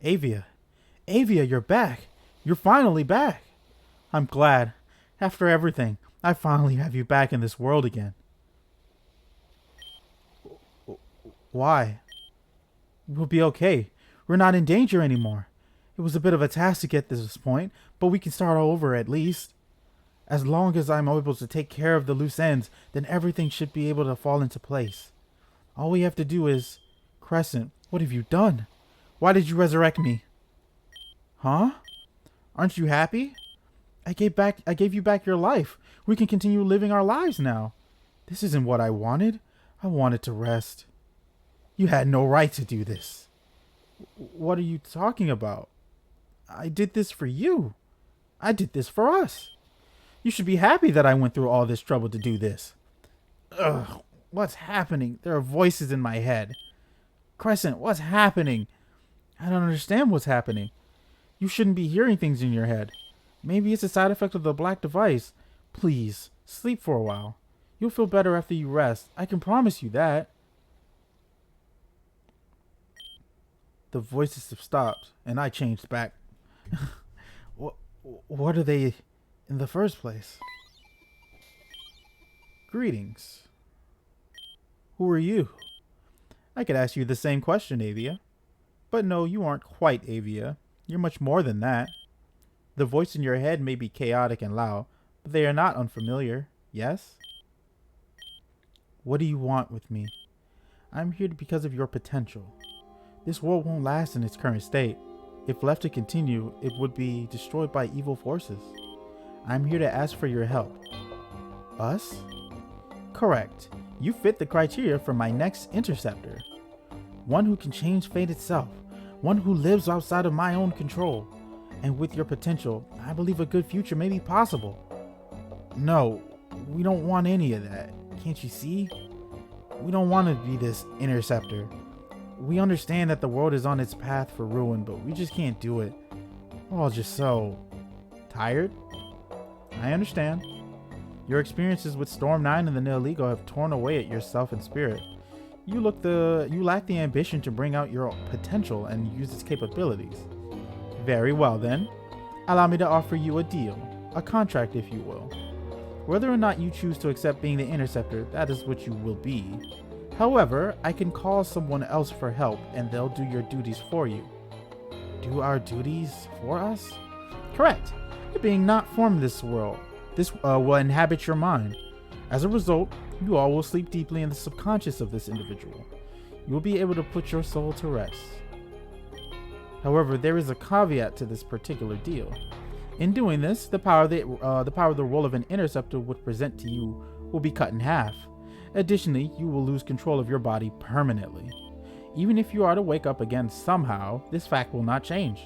Aevia. Aevia, you're back. You're finally back. I'm glad. After everything, I finally have you back in this world again. Why? We'll be okay. We're not in danger anymore. It was a bit of a task to get this point, but we can start all over at least. As long as I'm able to take care of the loose ends, then everything should be able to fall into place. All we have to do is... Crescent, what have you done? Why did you resurrect me? Huh? Aren't you happy? I gave you back your life. We can continue living our lives now. This isn't what I wanted. I wanted to rest. You had no right to do this. What are you talking about? I did this for you. I did this for us. You should be happy that I went through all this trouble to do this. Ugh, what's happening? There are voices in my head. Crescent, what's happening? I don't understand what's happening. You shouldn't be hearing things in your head. Maybe it's a side effect of the black device. Please, sleep for a while. You'll feel better after you rest. I can promise you that. The voices have stopped, and I changed back. What are they in the first place? Greetings. Who are you? I could ask you the same question, Aevia. But no, you aren't quite Aevia. You're much more than that. The voice in your head may be chaotic and loud, but they are not unfamiliar, yes? What do you want with me? I'm here because of your potential. This world won't last in its current state. If left to continue, it would be destroyed by evil forces. I'm here to ask for your help. Us? Correct. You fit the criteria for my next interceptor. One who can change fate itself. One who lives outside of my own control. And with your potential, I believe a good future may be possible. No, we don't want any of that. Can't you see? We don't want to be this interceptor. We understand that the world is on its path for ruin, but we just can't do it. We're all just so... tired? I understand. Your experiences with Storm 9 and the Neoligo have torn away at yourself and spirit. You lack the ambition to bring out your potential and use its capabilities. Very well then. Allow me to offer you a deal. A contract, if you will. Whether or not you choose to accept being the interceptor, that is what you will be. However, I can call someone else for help and they'll do your duties for you. Do our duties for us? Correct. You're being not from this world. This will inhabit your mind. As a result, you all will sleep deeply in the subconscious of this individual. You will be able to put your soul to rest. However, there is a caveat to this particular deal. In doing this, the power the role of an interceptor would present to you will be cut in half. Additionally, you will lose control of your body permanently. Even if you are to wake up again somehow, this fact will not change.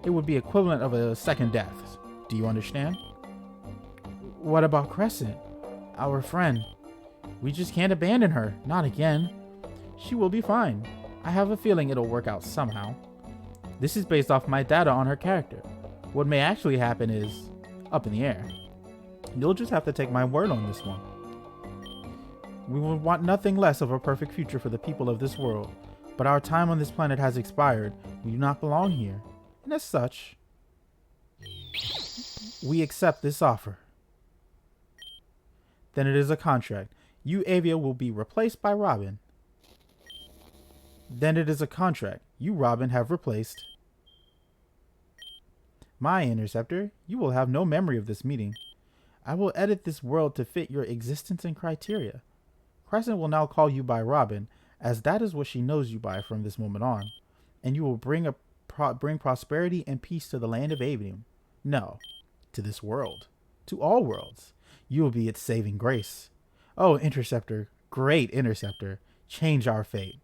It would be equivalent of a second death. Do you understand? What about Crescent? Our friend. We just can't abandon her. Not again. She will be fine. I have a feeling it'll work out somehow. This is based off my data on her character. What may actually happen is up in the air. You'll just have to take my word on this one. We will want nothing less of a perfect future for the people of this world, but our time on this planet has expired. We do not belong here, and as such, we accept this offer. Then it is a contract. You, Avia, will be replaced by Robin. Then it is a contract. You, Robin, have replaced my interceptor. You will have no memory of this meeting. I will edit this world to fit your existence and criteria. Crescent will now call you by Robin, as that is what she knows you by from this moment on, and you will bring prosperity and peace to the land of Avium. No, to this world, to all worlds. You will be its saving grace. Oh, Interceptor, great Interceptor, change our fate,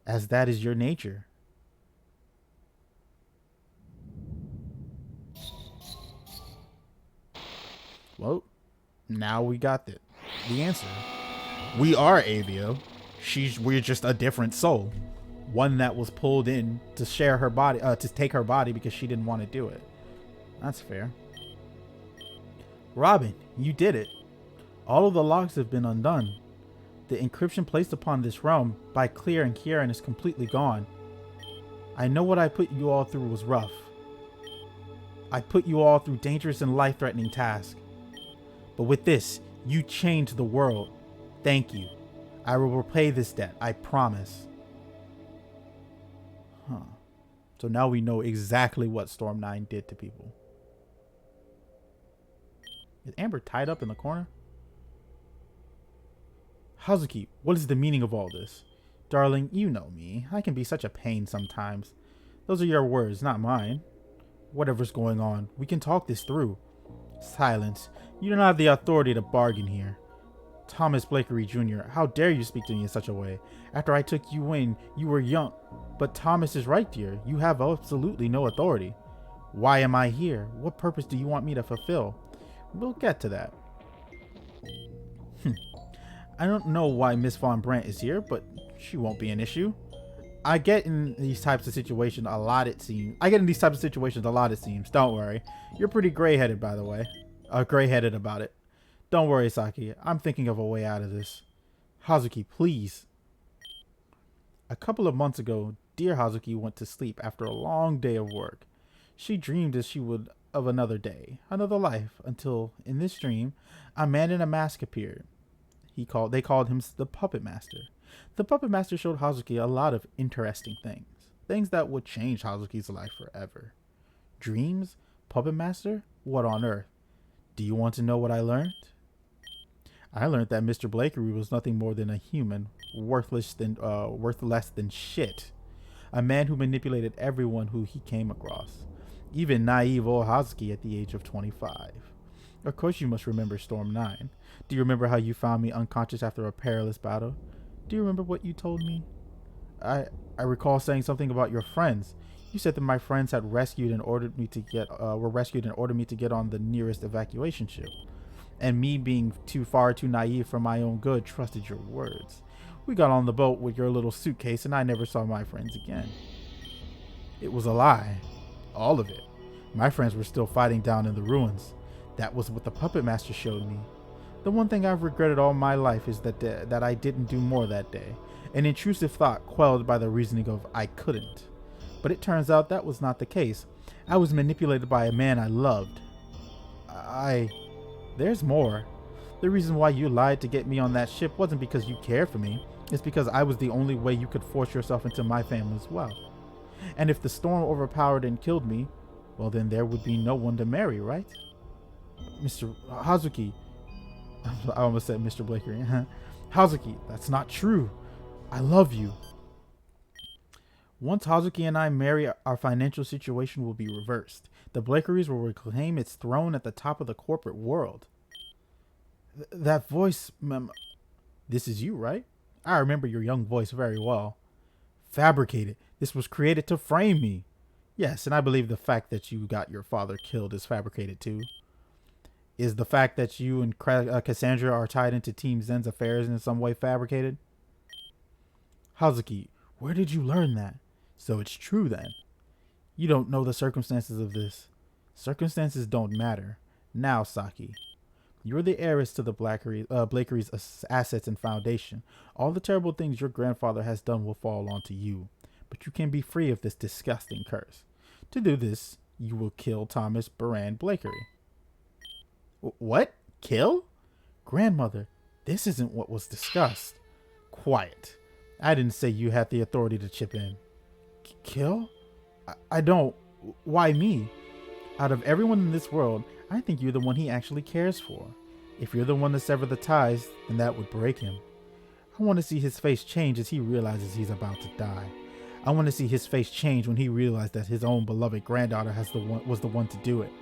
as that is your nature. Well, now we got the answer. We are Aevia. We're just a different soul. One that was pulled in to share her body, to take her body because she didn't want to do it. That's fair. Robin, you did it. All of the locks have been undone. The encryption placed upon this realm by Clear and Kieran is completely gone. I know what I put you all through was rough. I put you all through dangerous and life-threatening tasks. But with this, you changed the world. Thank you. I will repay this debt, I promise. Huh. So now we know exactly what Storm 9 did to people. Is Amber tied up in the corner? Hazuki, what is the meaning of all this? Darling, you know me. I can be such a pain sometimes. Those are your words, not mine. Whatever's going on, we can talk this through. Silence. You don't have the authority to bargain here. Thomas Blakery Jr., how dare you speak to me in such a way? After I took you in, you were young. But Thomas is right, dear. You have absolutely no authority. Why am I here? What purpose do you want me to fulfill? We'll get to that. I don't know why Miss Von Brandt is here, but she won't be an issue. I get in these types of situations a lot, it seems. Don't worry. You're pretty gray-headed, by the way. Gray-headed about it. Don't worry, Saki. I'm thinking of a way out of this. Hazuki, please. A couple of months ago, dear Hazuki went to sleep after a long day of work. She dreamed as she would of another day, another life, until, in this dream, a man in a mask appeared. They called him the Puppet Master. The Puppet Master showed Hazuki a lot of interesting things that would change Hazuki's life forever. Dreams? Puppet Master? What on earth? Do you want to know what I learned? I learned that Mr. Blakery was nothing more than a human, worthless than shit. A man who manipulated everyone who he came across. Even naive old Hazuki at the age of 25. Of course you must remember Storm 9. Do you remember how you found me unconscious after a perilous battle? Do you remember what you told me? I recall saying something about your friends. You said that my friends had rescued and ordered me to get on the nearest evacuation ship. And me being far too naive for my own good trusted your words. We got on the boat with your little suitcase and I never saw my friends again. It was a lie. All of it. My friends were still fighting down in the ruins. That was what the Puppet Master showed me. The one thing I've regretted all my life is that I didn't do more that day. An intrusive thought quelled by the reasoning of I couldn't. But it turns out that was not the case. I was manipulated by a man I loved. There's more. The reason why you lied to get me on that ship wasn't because you cared for me. It's because I was the only way you could force yourself into my family's wealth. And if the storm overpowered and killed me, well then there would be no one to marry, right? Mr. Hazuki. I almost said Mr. Blakery. Hazuki, that's not true. I love you. Once Hazuki and I marry, our financial situation will be reversed. The Blakeries will reclaim its throne at the top of the corporate world. That voice, this is you, right? I remember your young voice very well. Fabricated. This was created to frame me. Yes, and I believe the fact that you got your father killed is fabricated too. Is the fact that you and Cassandra are tied into Team Zen's affairs in some way fabricated? Hazuki, where did you learn that? So it's true then. You don't know the circumstances of this. Circumstances don't matter. Now, Saki, you're the heiress to the Blakery's assets and foundation. All the terrible things your grandfather has done will fall onto you. But you can be free of this disgusting curse. To do this, you will kill Thomas Baran Blakery. What? Kill? Grandmother, this isn't what was discussed. Quiet. I didn't say you had the authority to chip in. Kill? I don't. Why me? Out of everyone in this world, I think you're the one he actually cares for. If you're the one to sever the ties, then that would break him. I want to see his face change as he realizes he's about to die. I want to see his face change when he realized that his own beloved granddaughter was the one to do it.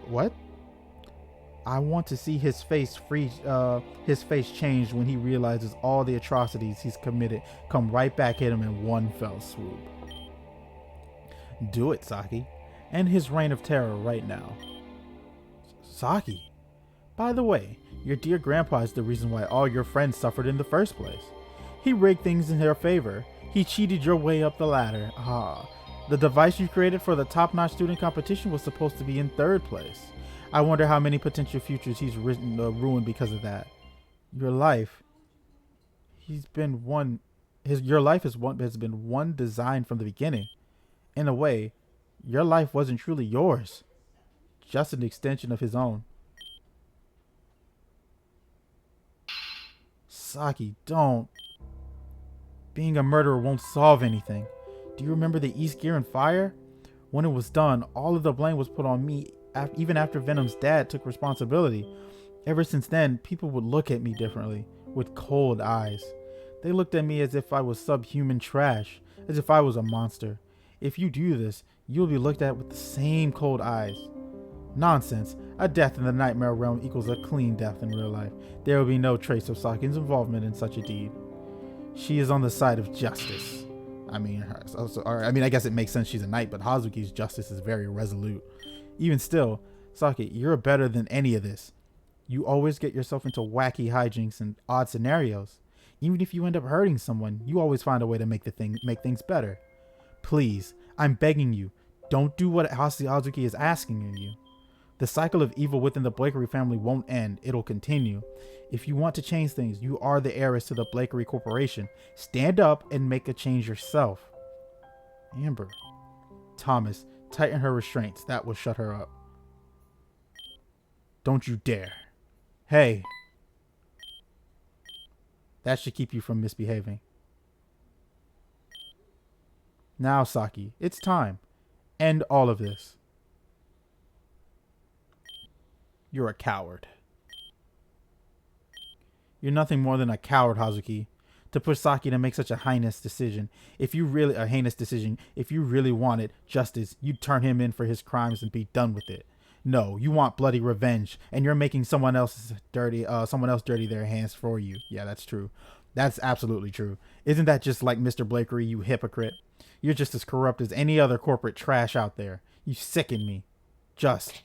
What? I want to see his face change when he realizes all the atrocities he's committed come right back at him in one fell swoop. Do it, Saki. End his reign of terror right now. Saki. By the way, your dear grandpa is the reason why all your friends suffered in the first place. He rigged things in their favor. He cheated your way up the ladder. The device you created for the top-notch student competition was supposed to be in third place. I wonder how many potential futures he's ruined because of that. Your life has been one design from the beginning. In a way, your life wasn't truly yours, just an extension of his own. Saki, don't. Being a murderer won't solve anything. Do you remember the East Gear and fire? When it was done, all of the blame was put on me, even after Venom's dad took responsibility. Ever since then, people would look at me differently, with cold eyes. They looked at me as if I was subhuman trash, as if I was a monster. If you do this, you'll be looked at with the same cold eyes. Nonsense. A death in the nightmare realm equals a clean death in real life. There will be no trace of Saki's involvement in such a deed. She is on the side of justice. I guess it makes sense she's a knight, but Hazuki's justice is very resolute. Even still, Saki, you're better than any of this. You always get yourself into wacky hijinks and odd scenarios. Even if you end up hurting someone, you always find a way to make things better. Please, I'm begging you, don't do what Hazuki is asking of you. The cycle of evil within the Blakery family won't end, it'll continue. If you want to change things, you are the heiress to the Blakery Corporation. Stand up and make a change yourself. Amber. Thomas, tighten her restraints. That will shut her up. Don't you dare. Hey. That should keep you from misbehaving. Now, Saki, it's time. End all of this. You're a coward. You're nothing more than a coward, Hazuki. To push Saki to make such a heinous decision. If you really wanted justice, you'd turn him in for his crimes and be done with it. No, you want bloody revenge, and you're making someone else dirty their hands for you. Yeah, that's true. That's absolutely true. Isn't that just like Mr. Blakery, you hypocrite? You're just as corrupt as any other corporate trash out there. You sicken me. Just.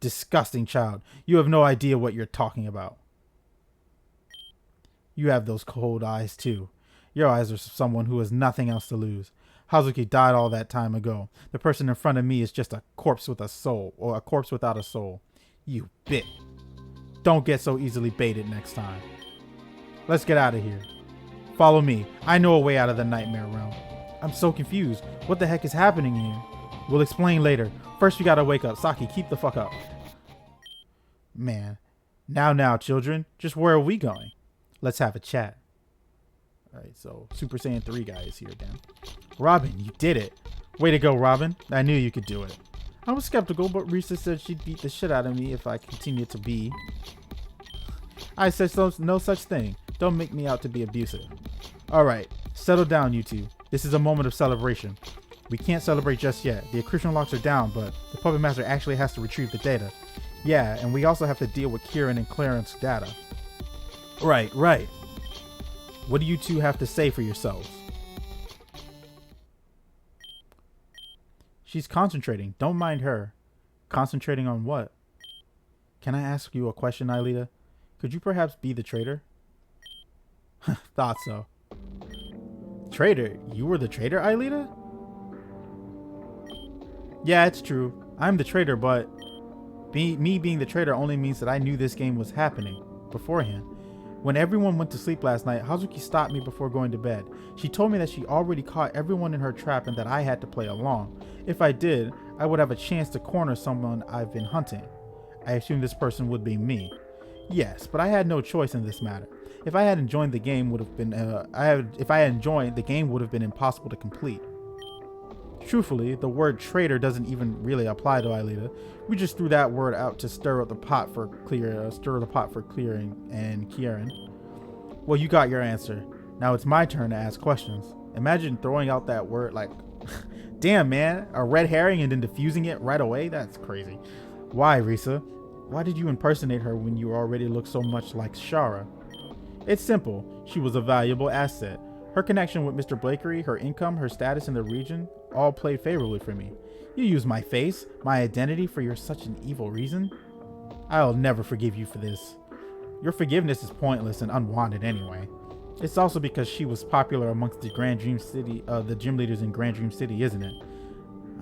Disgusting child. You have no idea what you're talking about. You have those cold eyes too. Your eyes are someone who has nothing else to lose. Hazuki died all that time ago. The person in front of me is just a corpse with a soul, or a corpse without a soul. You bit. Don't get so easily baited next time. Let's get out of here. Follow me. I know a way out of the nightmare realm. I'm so confused. What the heck is happening here? We'll explain later. First we gotta wake up. Saki, keep the fuck up. Man. Now, children. Just where are we going? Let's have a chat. Alright, so Super Saiyan 3 guy is here again. Robin, you did it. Way to go, Robin. I knew you could do it. I was skeptical, but Risa said she'd beat the shit out of me if I continued to be. I said no such thing. Don't make me out to be abusive. Alright, settle down, you two. This is a moment of celebration. We can't celebrate just yet. The encryption locks are down, but the Puppet Master actually has to retrieve the data. Yeah, and we also have to deal with Kieran and Clarence data. Right. What do you two have to say for yourselves? She's concentrating. Don't mind her. Concentrating on what? Can I ask you a question, Aelita? Could you perhaps be the traitor? Thought so. Traitor? You were the traitor, Aelita? Yeah, it's true. I'm the traitor, but me being the traitor only means that I knew this game was happening beforehand. When everyone went to sleep last night, Hazuki stopped me before going to bed. She told me that she already caught everyone in her trap and that I had to play along. If I did, I would have a chance to corner someone I've been hunting. I assumed this person would be me. Yes, but I had no choice in this matter. If I hadn't joined, the game would have been impossible to complete. Truthfully, the word traitor doesn't even really apply to Aelita. We just threw that word out to stir the pot for clearing and Kieran. Well, you got your answer. Now it's my turn to ask questions. Imagine throwing out that word like, damn man, a red herring and then diffusing it right away? That's crazy. Why, Risa? Why did you impersonate her when you already look so much like Shara? It's simple. She was a valuable asset. Her connection with Mr. Blakery, her income, her status in the region, all played favorably for me. You used my face, my identity for such an evil reason? I'll never forgive you for this. Your forgiveness is pointless and unwanted anyway. It's also because she was popular amongst the the gym leaders in Grand Dream City, isn't it?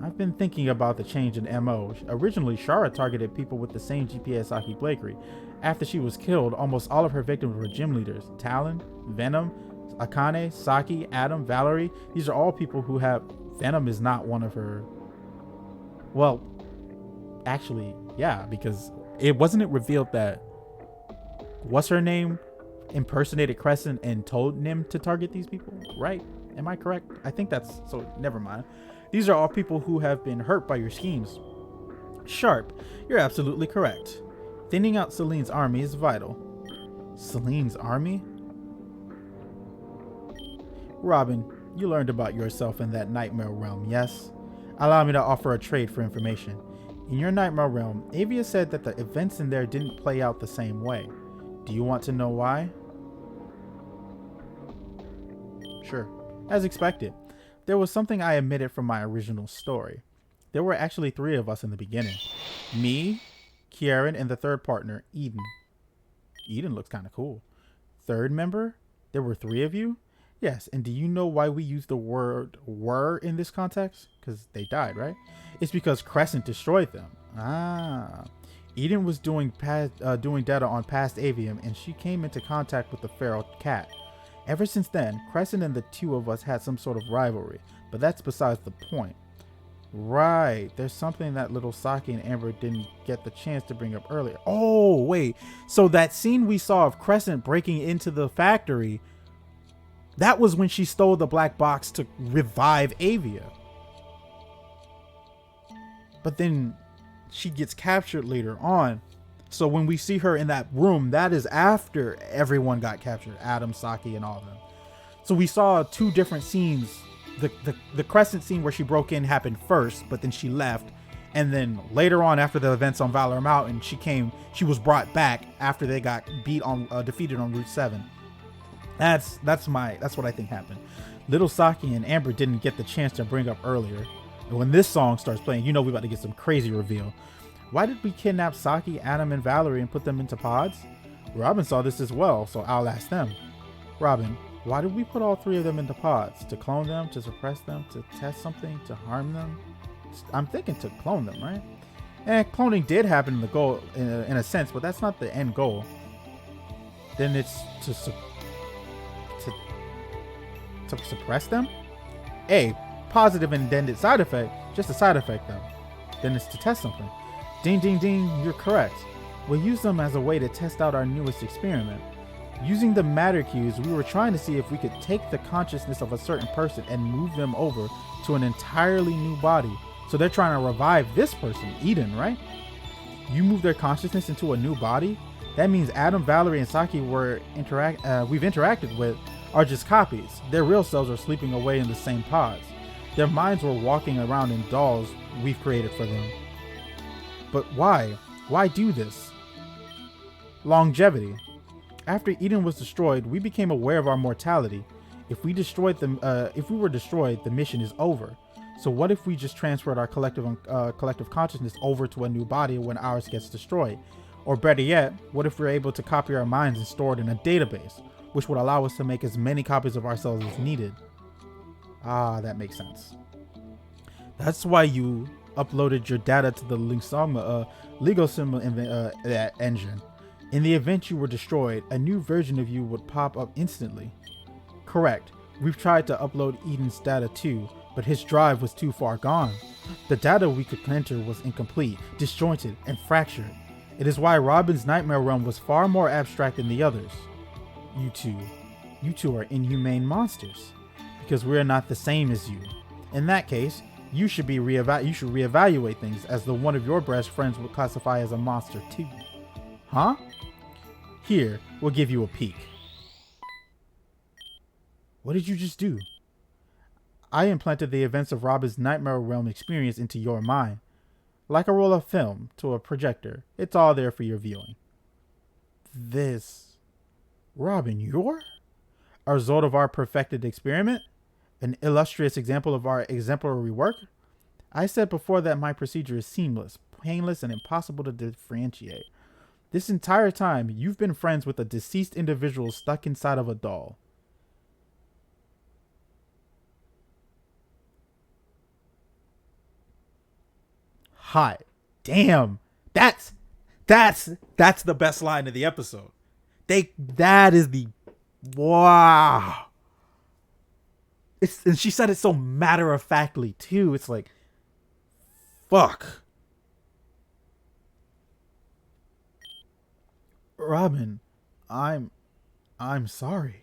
I've been thinking about the change in MO. Originally, Shara targeted people with the same GPA as Saki Blakery. After she was killed, almost all of her victims were gym leaders. Talon, Venom, Akane, Saki, Adam, Valerie. These are all people who have... Venom is not one of her... Well, actually, yeah, because it wasn't revealed that... What's her name? impersonated Crescent and told Nim to target these people, right? Am I correct? I think that's so. Never mind. These are all people who have been hurt by your schemes. Sharp, you're absolutely correct. Thinning out Celine's army is vital. Celine's army? Robin, you learned about yourself in that nightmare realm, yes? Allow me to offer a trade for information. In your nightmare realm, Aevia said that the events in there didn't play out the same way. Do you want to know why? Sure. As expected, there was something I omitted from my original story. There were actually 3 of us in the beginning. Me, Kieran, and the third partner, Eden. Eden looks kind of cool. Third member? There were 3 of you? Yes, and do you know why we use the word were in this context? Because they died, right? It's because Crescent destroyed them. Ah. Eden was doing data on past Avium, and she came into contact with the feral cat. Ever since then, Crescent and the 2 of us had some sort of rivalry, but that's besides the point. Right, there's something that little Saki and Amber didn't get the chance to bring up earlier. Oh, wait. So that scene we saw of Crescent breaking into the factory, that was when she stole the black box to revive Aevia. But then she gets captured later on. So when we see her in that room, that is after everyone got captured. Adam, Saki, and all of them. So we saw 2 different scenes. The Crescent scene where she broke in happened first, but then she left. And then later on, after the events on Valor Mountain, she was brought back after they got defeated on Route 7. That's what I think happened. Little Saki and Amber didn't get the chance to bring up earlier. And when this song starts playing, you know we about to get some crazy reveal. Why did we kidnap Saki, Adam, and Valerie and put them into pods? Robin saw this as well, so I'll ask them. Robin, why did we put all 3 of them into pods? To clone them? To suppress them? To test something? To harm them? I'm thinking to clone them, right? And cloning did happen in the goal, in a sense, but that's not the end goal. Then it's to suppress them? A positive and intended side effect, just a side effect though. Then it's to test something. Ding ding ding, you're correct. We'll use them as a way to test out our newest experiment. Using the matter cubes, we were trying to see if we could take the consciousness of a certain person and move them over to an entirely new body. So they're trying to revive this person, Eden, right? You move their consciousness into a new body? That means Adam, Valerie, and Saki we've interacted with are just copies. Their real selves are sleeping away in the same pods. Their minds were walking around in dolls we've created for them. But why? Why do this? Longevity. After Eden was destroyed, we became aware of our mortality. If we were destroyed, the mission is over. So what if we just transferred our collective consciousness over to a new body when ours gets destroyed? Or better yet, what if we're able to copy our minds and store it in a database, which would allow us to make as many copies of ourselves as needed? Ah, that makes sense. That's why you uploaded your data to the legal symbol engine. In the event you were destroyed, a new version of you would pop up instantly. Correct. We've tried to upload Eden's data too, but his drive was too far gone. The data we could enter was incomplete, disjointed, and fractured. It is why Robin's nightmare realm was far more abstract than the others. You two are inhumane monsters, because we are not the same as you. In that case, you should reevaluate things, as the one of your best friends would classify as a monster too. Huh? Here, we'll give you a peek. What did you just do? I implanted the events of Robin's nightmare realm experience into your mind. Like a roll of film to a projector, it's all there for your viewing. This... Robin, you're? A result of our perfected experiment? An illustrious example of our exemplary work? I said before that my procedure is seamless, painless, and impossible to differentiate. This entire time, you've been friends with a deceased individual stuck inside of a doll. Hot damn, that's the best line of the episode. That is the wow. And she said it so matter-of-factly too. It's like, fuck. Robin, I'm I'm sorry.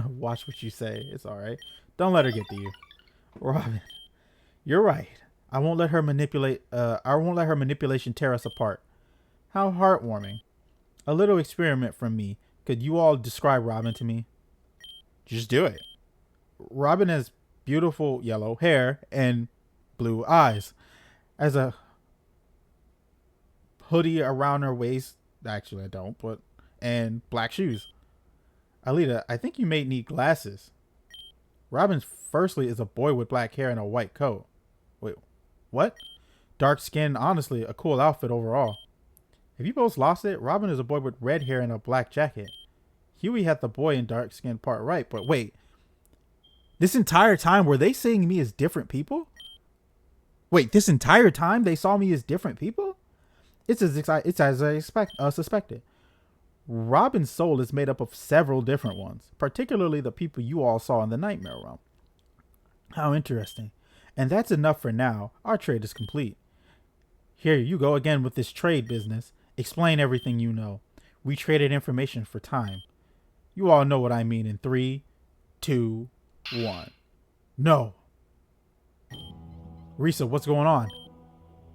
Watch what you say. It's alright. Don't let her get to you. Robin, you're right. I won't let her manipulation tear us apart. How heartwarming. A little experiment from me. Could you all describe Robin to me? Just do it. Robin has beautiful yellow hair and blue eyes. As a hoodie around her waist. Actually, I don't, but. And black shoes. Alita, I think you may need glasses. Robin, firstly, is a boy with black hair and a white coat. Wait, what? Dark skin, honestly, a cool outfit overall. Have you both lost it? Robin is a boy with red hair and a black jacket. Huey had the boy and dark skin part right, but wait. This entire time, were they seeing me as different people? Wait, this entire time they saw me as different people? It's as I suspected. Robin's soul is made up of several different ones, particularly the people you all saw in the Nightmare Realm. How interesting. And that's enough for now. Our trade is complete. Here you go again with this trade business. Explain everything you know. We traded information for time. You all know what I mean in 3, 2, 1. No. Risa, what's going on?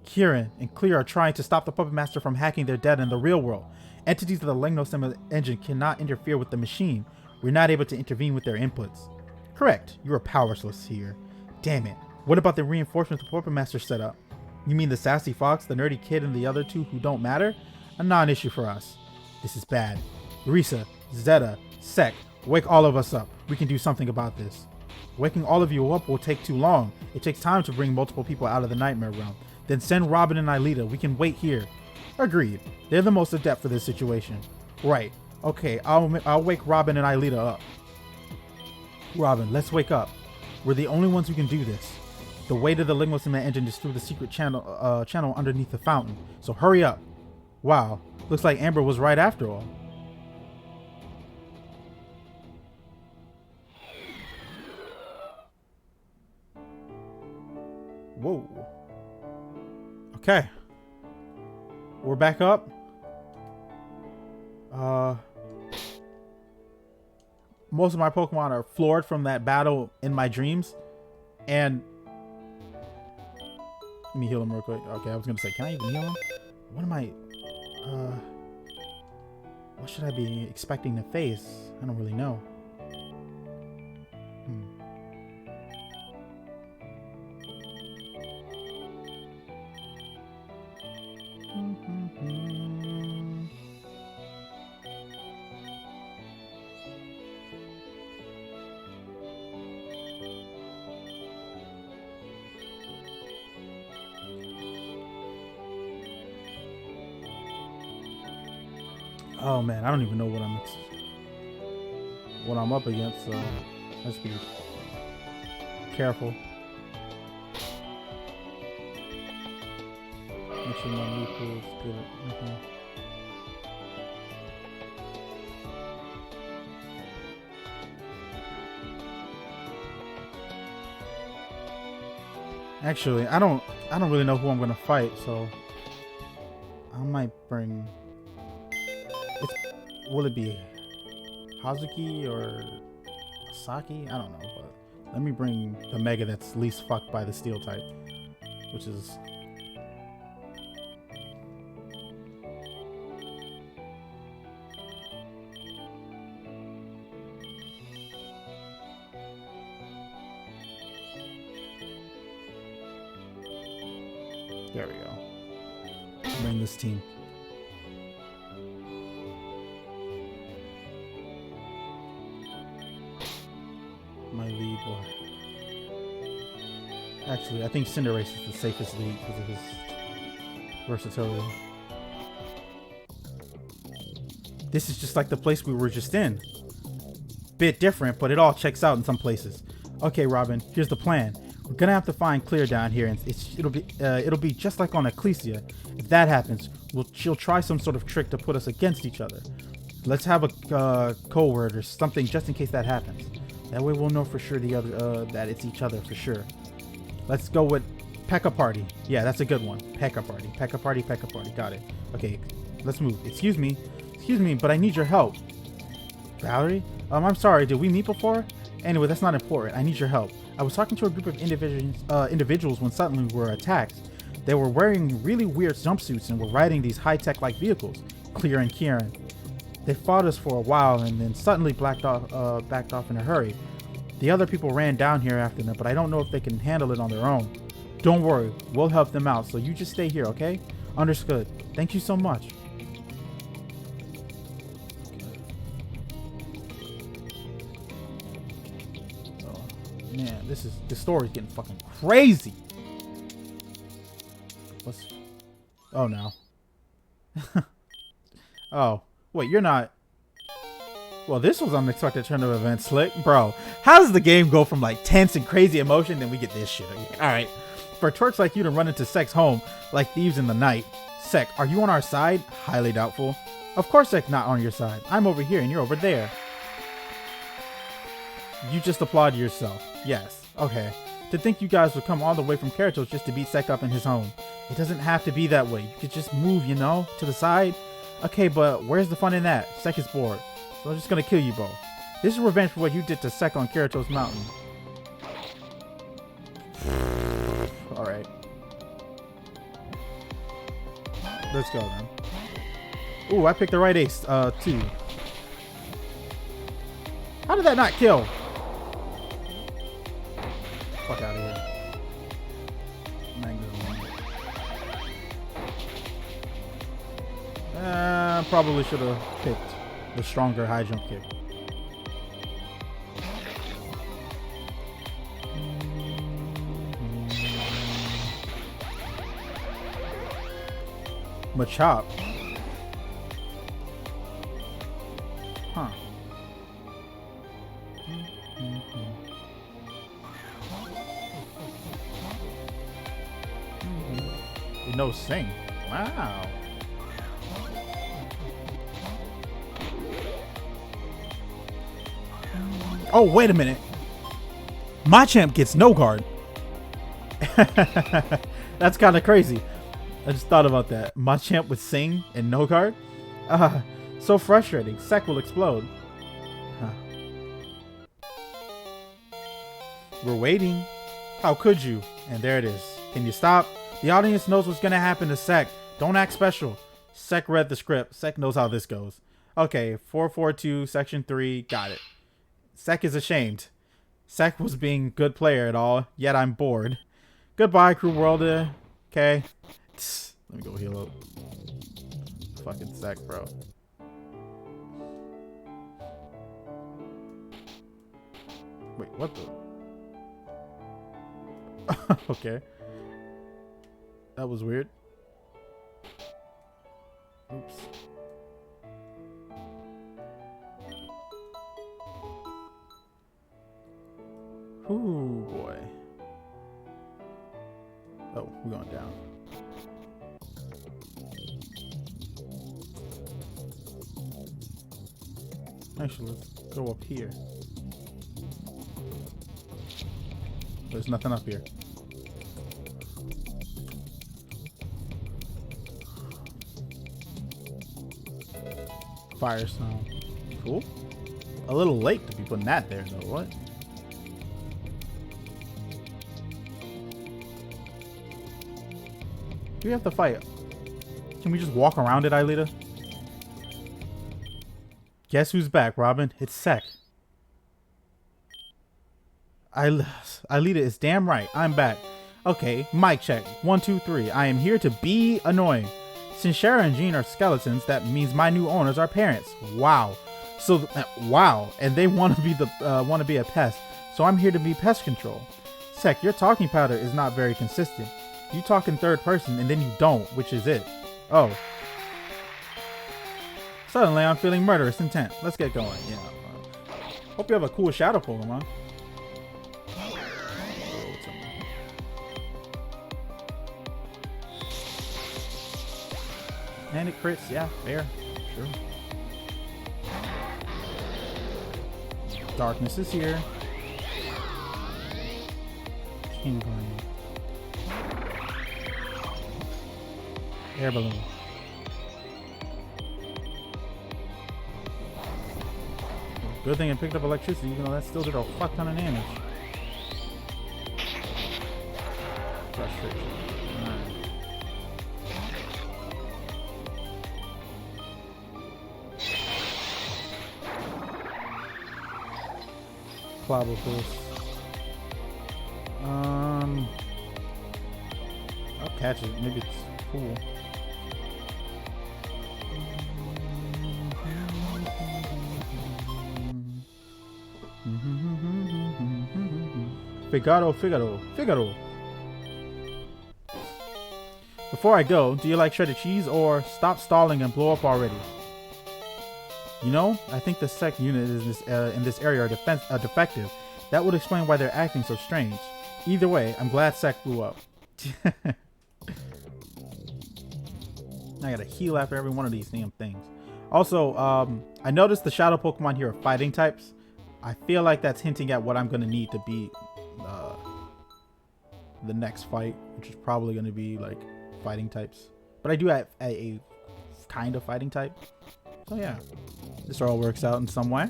Kieran and Clear are trying to stop the Puppet Master from hacking their data in the real world. Entities of the Lengnostem engine cannot interfere with the machine. We're not able to intervene with their inputs. Correct. You are powerless here. Damn it. What about the reinforcements the Puppet Master set up? You mean the sassy fox, the nerdy kid, and the other two who don't matter? A non-issue for us. This is bad. Risa, Zeta, Sek, wake all of us up. We can do something about this. Waking all of you up will take too long. It takes time to bring multiple people out of the Nightmare Realm. Then send Robin and Alita. We can wait here. Agreed. They're the most adept for this situation. Right. Okay, I'll wake Robin and Alita up. Robin, let's wake up. We're the only ones who can do this. The way to the Lingos in the engine is through the secret channel underneath the fountain. So hurry up. Wow. Looks like Amber was right after all. Whoa. Okay. We're back up. Most of my Pokemon are floored from that battle in my dreams. And let me heal him real quick. Okay, I was gonna say, can I even heal him? What am I what should I be expecting to face? I don't really know. Oh man, I don't even know what I'm up against, so let's be careful. Make sure my new tools good. Actually, I don't really know who I'm gonna fight, so I might bring. Will it be Hazuki or Saki? I don't know, but let me bring the Mega that's least fucked by the Steel type, which is there we go. Bring this team. My lead boy. Actually, I think Cinderace is the safest lead because of his versatility. This is just like the place we were just in. Bit different, but it all checks out in some places. Okay, Robin, here's the plan. We're gonna have to find Clear down here, and it'll be just like on Ecclesia. If that happens, she'll try some sort of trick to put us against each other. Let's have a code word or something just in case that happens. That way we'll know for sure that it's each other for sure. Let's go with P.E.K.K.A. Party. Yeah, that's a good one. P.E.K.K.A. Party. P.E.K.K.A. Party. P.E.K.K.A. Party. Got it. Okay, let's move. Excuse me. Excuse me, but I need your help. Valerie? I'm sorry, did we meet before? Anyway, that's not important. I need your help. I was talking to a group of individuals when suddenly we were attacked. They were wearing really weird jumpsuits and were riding these high-tech like vehicles. Clear and Kieran. They fought us for a while and then suddenly backed off in a hurry. The other people ran down here after them, but I don't know if they can handle it on their own. Don't worry, we'll help them out, so you just stay here, okay? Understood. Thank you so much. Oh, man, this story's getting fucking crazy. What's... Oh, no. Oh, wait, you're not... Well, this was unexpected turn of events, Slick. Bro, how does the game go from like tense and crazy emotion, then we get this shit again? Alright. For twerks like you to run into Sek's home like thieves in the night. Sek, are you on our side? Highly doubtful. Of course Sek's not on your side. I'm over here and you're over there. You just applaud yourself. Yes. Okay. To think you guys would come all the way from Keratos just to beat Sek up in his home. It doesn't have to be that way. You could just move, you know, to the side. Okay, but where's the fun in that? Sek is bored. So I'm just gonna kill you both. This is revenge for what you did to Sek on Keratos Mountain. Alright. Let's go then. Ooh, I picked the right ace. 2. How did that not kill? Fuck out of here. Probably should have picked the stronger high jump kick. Machop. Huh. No sing. Wow. Oh, wait a minute. Machamp gets no guard. That's kind of crazy. I just thought about that. Machamp with Sing and no guard? So frustrating. Sek will explode. Huh. We're waiting. How could you? And there it is. Can you stop? The audience knows what's going to happen to Sek. Don't act special. Sek read the script. Sek knows how this goes. Okay, 442, section 3. Got it. Sek is ashamed. Sek was being good player at all, yet I'm bored. Goodbye, crew world. Okay. Let me go heal up. Fucking Sek, bro. Wait, what the? Okay. That was weird. Oops. Ooh, boy. Oh, we're going down. Actually, let's go up here. There's nothing up here. Firestone. Cool. A little late to be putting that there, though. What? Do we have to fight? Can we just walk around it, Aelita? Guess who's back, Robin? It's Sek. Aelita is damn right. I'm back. Okay, mic check. 1, 2, 3. I am here to be annoying. Since Shara and Jean are skeletons, that means my new owners are parents. Wow. So, wow. And they want to be a pest. So I'm here to be pest control. Sek, your talking powder is not very consistent. You talk in third person and then you don't, which is it. Oh. Suddenly I'm feeling murderous intent. Let's get going. Yeah. Hope you have a cool shadow Pokemon. And it crits, yeah, fair. Sure. Darkness is here. King Burn. Air balloon. Good thing it picked up electricity, even though that still did a fuck ton of damage. Frustration. Alright. Clobbopus. I'll catch it. Maybe it's cool. Figaro. Before I go, do you like shredded cheese or stop stalling and blow up already? You know, I think the sec unit in this area are defective. That would explain why they're acting so strange. Either way, I'm glad sec blew up. I gotta heal after every one of these damn things. Also, I noticed the shadow Pokemon here are fighting types. I feel like that's hinting at what I'm gonna need to beat the next fight, which is probably gonna be like fighting types. But I do have a kind of fighting type. So yeah, this all works out in some way.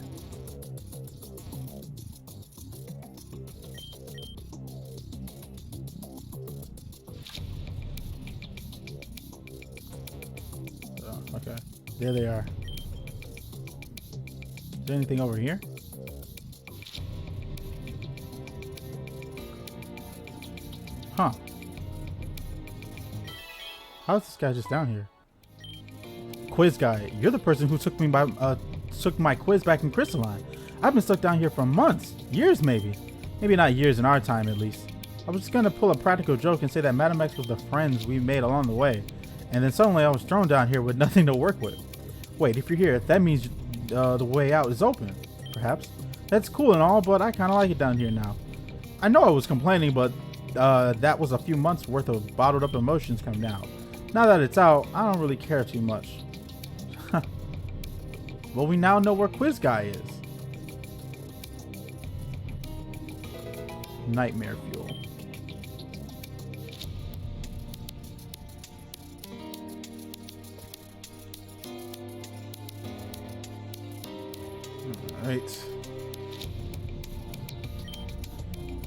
Oh, okay, there they are. Is there anything over here? Huh. How's this guy just down here? Quiz guy, you're the person who took my quiz back in Crystalline. I've been stuck down here for months, years maybe. Maybe not years in our time at least. I was just gonna pull a practical joke and say that Madam X was the friends we made along the way. And then suddenly I was thrown down here with nothing to work with. Wait, if you're here, that means the way out is open, perhaps. That's cool and all, but I kinda like it down here now. I know I was complaining, but that was a few months worth of bottled up emotions coming out. Now that it's out, I don't really care too much. Well, we now know where Quiz Guy is. Nightmare fuel. Alright.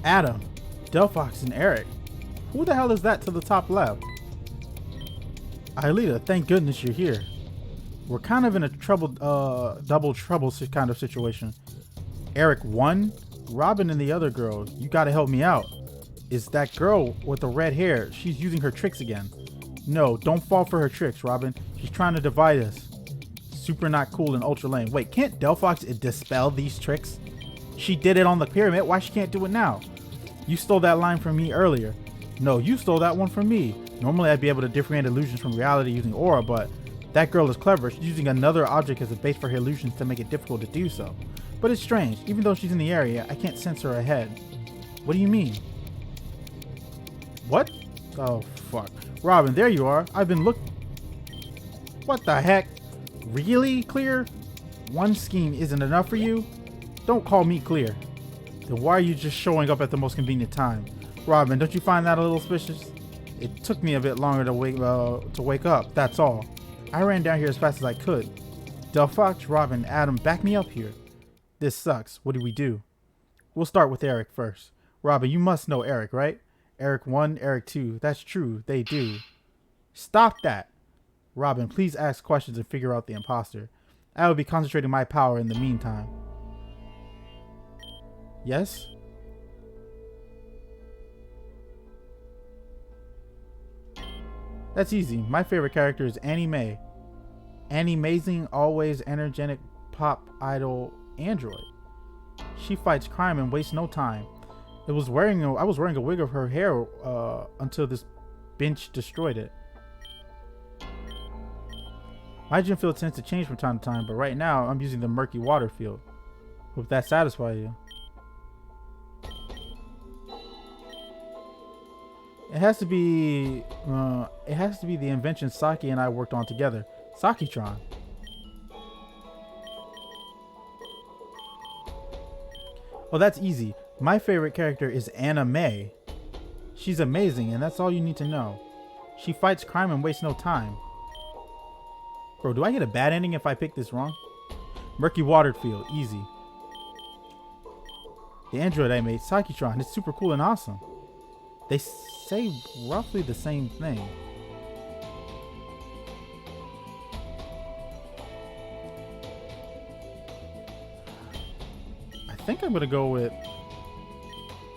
Adam, Delphox, and Eric. Who the hell is that to the top left? Aelita, thank goodness you're here. We're kind of in a double trouble kind of situation. Eric 1, Robin and the other girl, you gotta help me out. Is that girl with the red hair, she's using her tricks again. No, don't fall for her tricks, Robin. She's trying to divide us. Super not cool and ultra lame. Wait, can't Delphox dispel these tricks? She did it on the pyramid, why she can't do it now? You stole that line from me earlier. No, you stole that one from me. Normally I'd be able to differentiate illusions from reality using aura, but that girl is clever. She's using another object as a base for her illusions to make it difficult to do so. But it's strange. Even though she's in the area, I can't sense her ahead. What do you mean? What? Oh, fuck. Robin, there you are. I've been looking. What the heck? Really, Clear? One scheme isn't enough for you? Don't call me Clear. Then why are you just showing up at the most convenient time? Robin, don't you find that a little suspicious? It took me a bit longer to wake up, that's all. I ran down here as fast as I could. Delphox, Robin, Adam, back me up here. This sucks. What do we do? We'll start with Eric first. Robin, you must know Eric, right? Eric 1, Eric 2. That's true. They do. Stop that. Robin, please ask questions and figure out the imposter. I will be concentrating my power in the meantime. Yes? That's easy. My favorite character is Annie Mae. Annie Mazing, always energetic pop idol android. She fights crime and wastes no time. I was wearing a wig of her hair until this bench destroyed it. My gym field tends to change from time to time, but right now I'm using the murky water field. Hope that satisfies you. It has to be the invention Saki and I worked on together. Sakitron. Oh, that's easy. My favorite character is Anna Mae. She's amazing, and that's all you need to know. She fights crime and wastes no time. Bro, do I get a bad ending if I pick this wrong? Murky water field, easy. The android I made, Psychitron, it's super cool and awesome. They say roughly the same thing. I think I'm gonna go with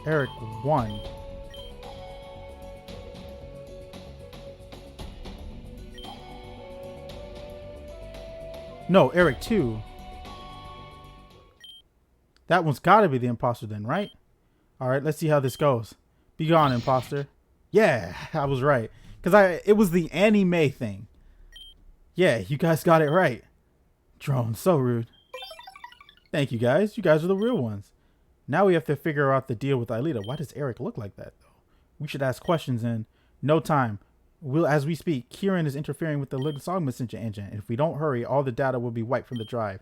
Eric 1. No, Eric 2. That one's gotta be the imposter then, right? Alright, let's see how this goes. Be gone, imposter. Yeah, I was right. Because it was the anime thing. Yeah, you guys got it right. Drone, so rude. Thank you guys. You guys are the real ones. Now we have to figure out the deal with Aelita. Why does Eric look like that, though? We should ask questions in no time. As we speak, Kieran is interfering with the song messenger engine. And if we don't hurry, all the data will be wiped from the drive.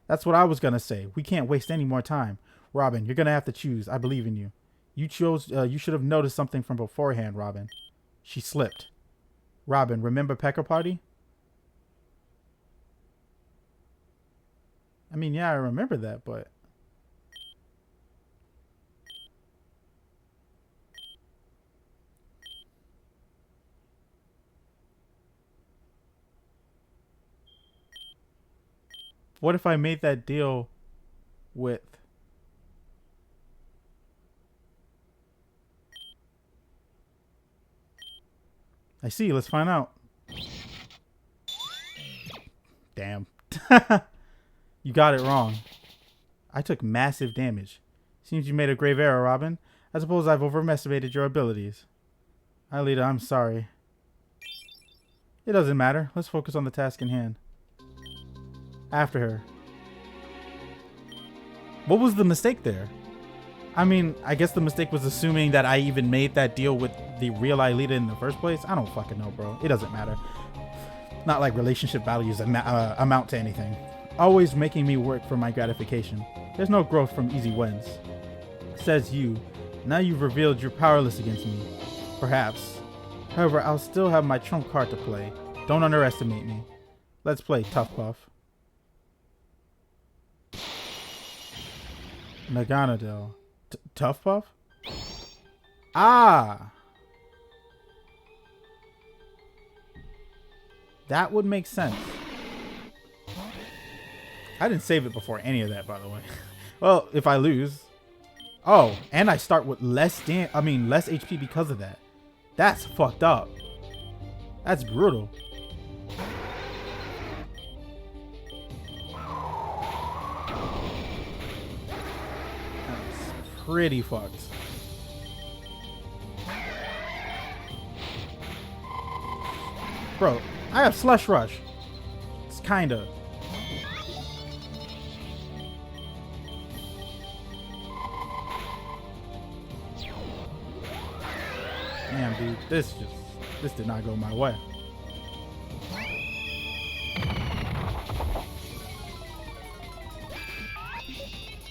That's what I was going to say. We can't waste any more time. Robin, you're going to have to choose. I believe in you. You chose. You should have noticed something from beforehand, Robin. She slipped. Robin, remember Pecker Party? I mean, yeah, I remember that, but... What if I made that deal with... I see. Let's find out. Damn. You got it wrong. I took massive damage. Seems you made a grave error, Robin. I suppose I've overestimated your abilities. Aelita, I'm sorry. It doesn't matter. Let's focus on the task in hand. After her. What was the mistake there? I mean, I guess the mistake was assuming that I even made that deal with the real Aelita in the first place. I don't fucking know, bro. It doesn't matter. Not like relationship values amount to anything. Always making me work for my gratification. There's no growth from easy wins. Says you. Now you've revealed you're powerless against me. Perhaps. However, I'll still have my trump card to play. Don't underestimate me. Let's play Tough Puff. Naganadel. Tough Puff? Ah! That would make sense. I didn't save it before any of that, by the way. Well, if I lose. Oh, and I start with less HP because of that. That's fucked up. That's brutal. That's pretty fucked. Bro, I have Slush Rush. It's kinda. Damn, dude, this did not go my way.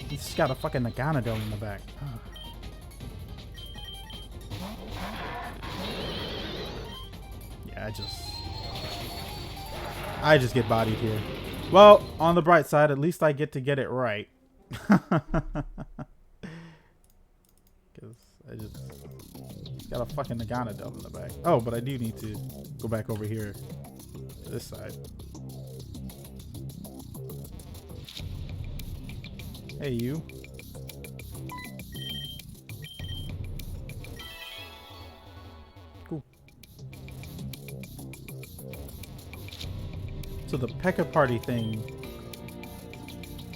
He's just got a fucking Naganadel in the back. Yeah, I just get bodied here. Well, on the bright side, at least I get to get it right. Because I just got a fucking Naganadel in the back. Oh, but I do need to go back over here to this side. Hey, you. Cool. So the P.E.K.K.A party thing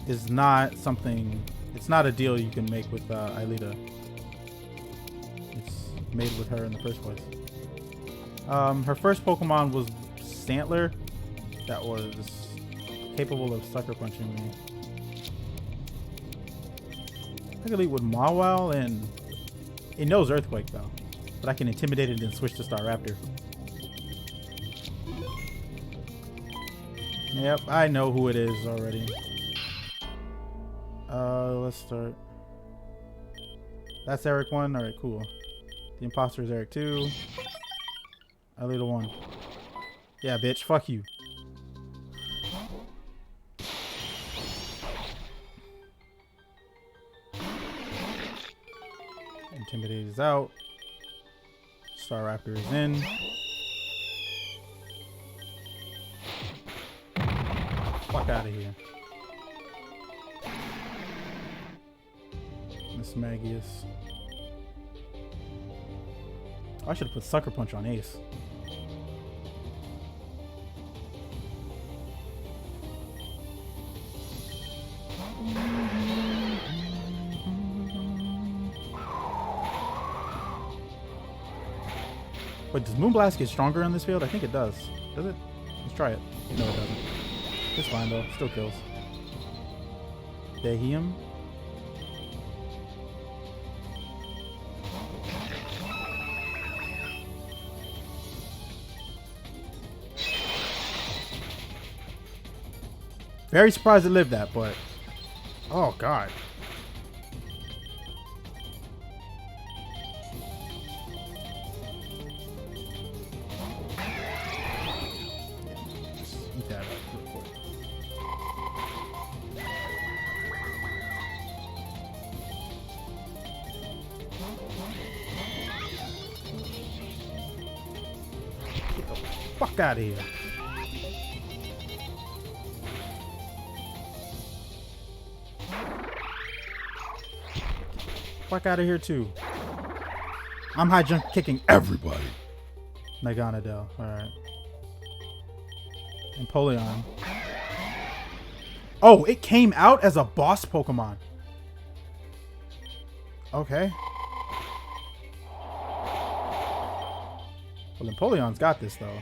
is not something... It's not a deal you can make with Aelita. It's made with her in the first place. Her first Pokemon was Stantler. That was capable of sucker punching me. I can lead with Mawile, and it knows Earthquake though, but I can intimidate it and switch to Staraptor. Yep, I know who it is already. Let's start. That's Eric 1. Alright, cool. The imposter is Eric 2. Aelita 1. Yeah, bitch, fuck you. Intimidate is out. Star Raptor is in. Fuck out of here. Miss Magius. I should have put Sucker Punch on Ace. Wait, does Moonblast get stronger on this field? I think it does. Does it? Let's try it. No, it doesn't. It's fine though. Still kills. Dehium. Very surprised it lived that, but oh god. Just eat that up real quick. Get the fuck out of here. Fuck out of here too. I'm high jump kicking everybody. Meganadel. Alright. Empoleon. Oh, it came out as a boss Pokemon. Okay. Well, Empoleon's got this though.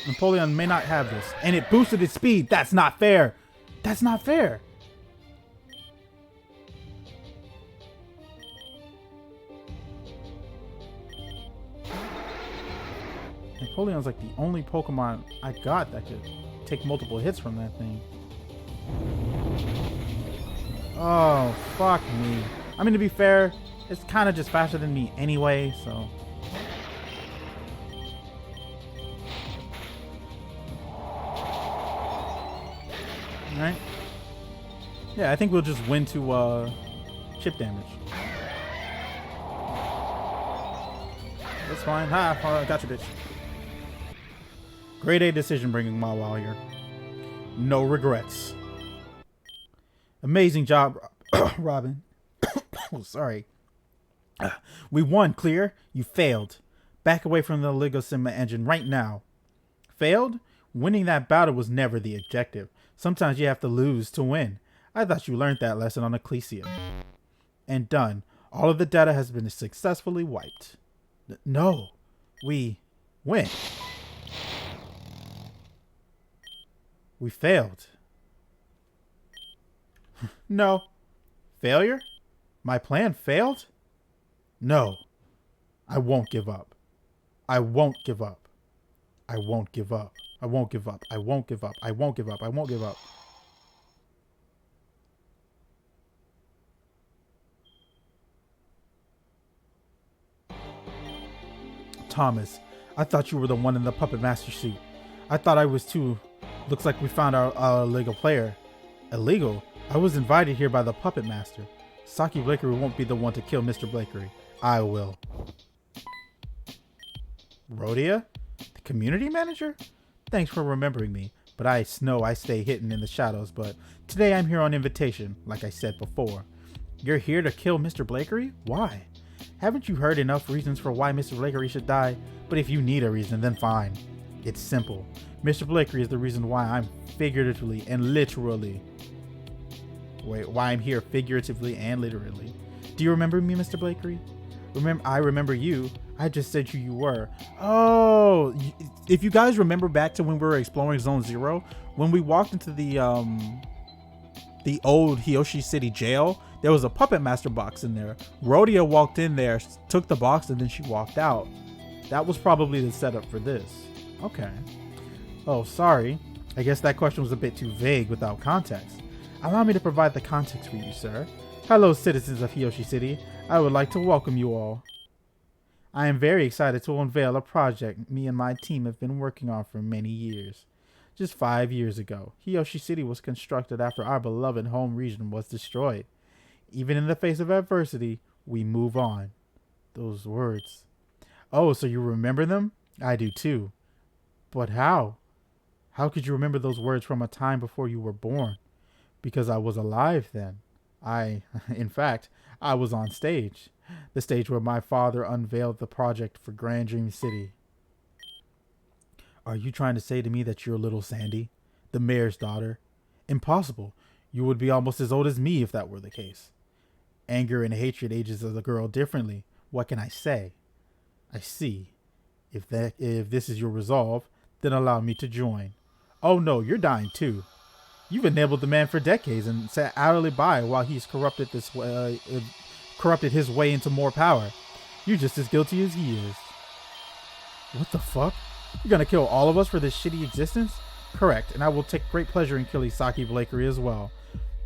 Empoleon may not have this. And it boosted its speed. That's not fair. That's not fair. Empoleon's like the only Pokemon I got that could take multiple hits from that thing. Oh, fuck me. I mean, to be fair, it's kind of just faster than me anyway, so. Alright. Yeah, I think we'll just win to chip damage. That's fine. Ha, gotcha, bitch. Grade A decision bringing my while here. No regrets. Amazing job, Robin. Oh, sorry. We won, clear. You failed. Back away from the Ligosima engine right now. Failed? Winning that battle was never the objective. Sometimes you have to lose to win. I thought you learned that lesson on Ecclesia. And done. All of the data has been successfully wiped. No. We win. We failed. No. Failure? My plan failed? No. I won't give up. I won't give up. I won't give up. I won't give up. I won't give up. I won't give up. I won't give up. Thomas, I thought you were the one in the Puppet Master suit. I thought I was too. Looks like we found our illegal player. Illegal? I was invited here by the Puppet Master. Saki Blakery won't be the one to kill Mr. Blakery. I will. Rodia? The community manager? Thanks for remembering me, but I know I stay hidden in the shadows, but today I'm here on invitation, like I said before. You're here to kill Mr. Blakery? Why? Haven't you heard enough reasons for why Mr. Blakery should die? But if you need a reason, then fine. It's simple. Mr. Blakery is the reason why I'm figuratively and literally... Wait, why I'm here figuratively and literally. Do you remember me, Mr. Blakery? I remember you. I just said who you were. Oh, if you guys remember back to when we were exploring Zone 0, when we walked into the old Hiyoshi City jail, there was a Puppet Master box in there. Rodia walked in there, took the box, and then she walked out. That was probably the setup for this. Okay. Oh, sorry. I guess that question was a bit too vague without context. Allow me to provide the context for you, sir. Hello, citizens of Hiyoshi City. I would like to welcome you all. I am very excited to unveil a project me and my team have been working on for many years. Just 5 years ago, Hiyoshi City was constructed after our beloved home region was destroyed. Even in the face of adversity, We move on. Those words. Oh, so you remember them? I do too. But how? How could you remember those words from a time before you were born? Because I was alive then. In fact, I was on stage. The stage where my father unveiled the project for Grand Dream City. Are you trying to say to me that you're little Sandy, the mayor's daughter? Impossible. You would be almost as old as me if that were the case. Anger and hatred ages a girl differently. What can I say? I see. If this is your resolve, then allow me to join. Oh no, you're dying too. You've enabled the man for decades and sat idly by while he's corrupted his way into more power. You're just as guilty as he is. What the fuck? You're gonna kill all of us for this shitty existence? Correct, and I will take great pleasure in killing Saki Blakery as well.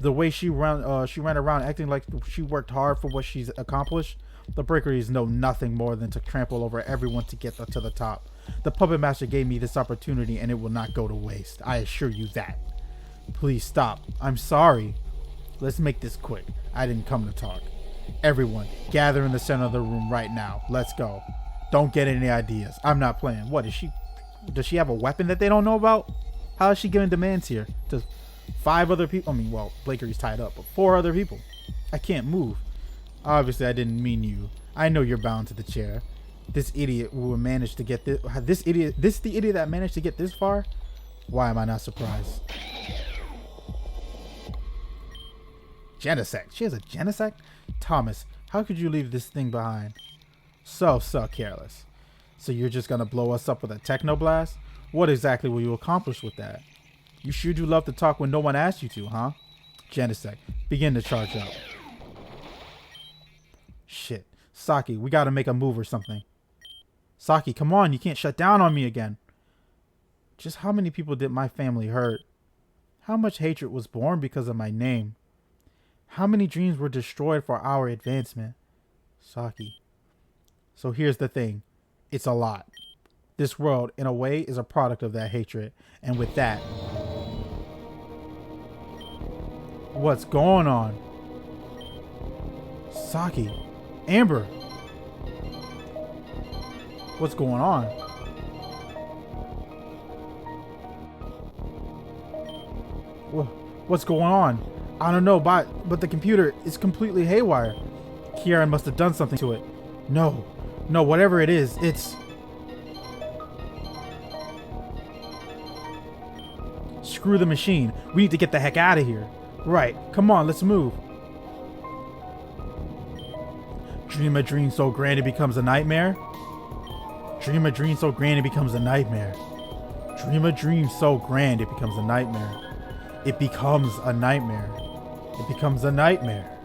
The way she ran around acting like she worked hard for what she's accomplished, the Blakeries know nothing more than to trample over everyone to get to the top. The Puppet Master gave me this opportunity and it will not go to waste. I assure you that. Please stop. I'm sorry. Let's make this quick. I didn't come to talk. Everyone, gather in the center of the room right now. Let's go. Don't get any ideas. I'm not playing. What is she? Does she have a weapon that they don't know about? How is she giving demands here to 5 other people? I mean, well, Blakery's tied up, but 4 other people. I can't move. Obviously, I didn't mean you. I know you're bound to the chair. This idiot who managed to get this the idiot that managed to get this far? Why am I not surprised? Genesect. She has a Genesect? Thomas, how could you leave this thing behind? So careless. So you're just gonna blow us up with a technoblast? What exactly will you accomplish with that? You sure do love to talk when no one asks you to, huh? Genesect, begin to charge up. Shit. Saki, we gotta make a move or something. Saki, come on, you can't shut down on me again. Just how many people did my family hurt? How much hatred was born because of my name? How many dreams were destroyed for our advancement? Saki. So here's the thing. It's a lot. This world, in a way, is a product of that hatred. And with that... What's going on? Saki. Amber. What's going on? What's going on? I don't know, but the computer is completely haywire. Kieran must have done something to it. No, whatever it is, it's... Screw the machine. We need to get the heck out of here. Right, come on, let's move. Dream a dream so grand it becomes a nightmare? Dream a dream so grand it becomes a nightmare. Dream a dream so grand it becomes a nightmare. It becomes a nightmare. It becomes a nightmare.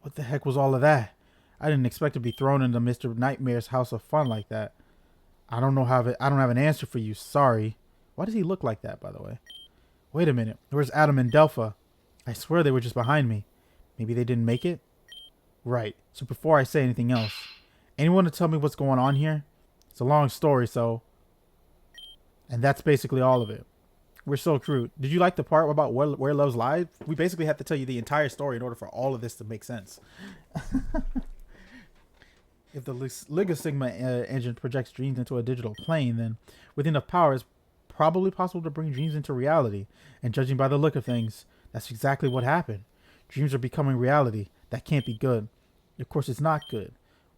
What the heck was all of that? I didn't expect to be thrown into Mr. Nightmare's house of fun like that. I don't have an answer for you. Sorry. Why does he look like that, by the way? Wait a minute. Where's Adam and Delpha? I swear they were just behind me. Maybe they didn't make it? Right. So before I say anything else, anyone to tell me what's going on here? It's a long story, so... And that's basically all of it. We're so crude. Did you like the part about where Love's lies? We basically have to tell you the entire story in order for all of this to make sense. If the Liga Sigma engine projects dreams into a digital plane, then with enough power, it's probably possible to bring dreams into reality. And judging by the look of things, that's exactly what happened. Dreams are becoming reality. That can't be good. Of course, it's not good.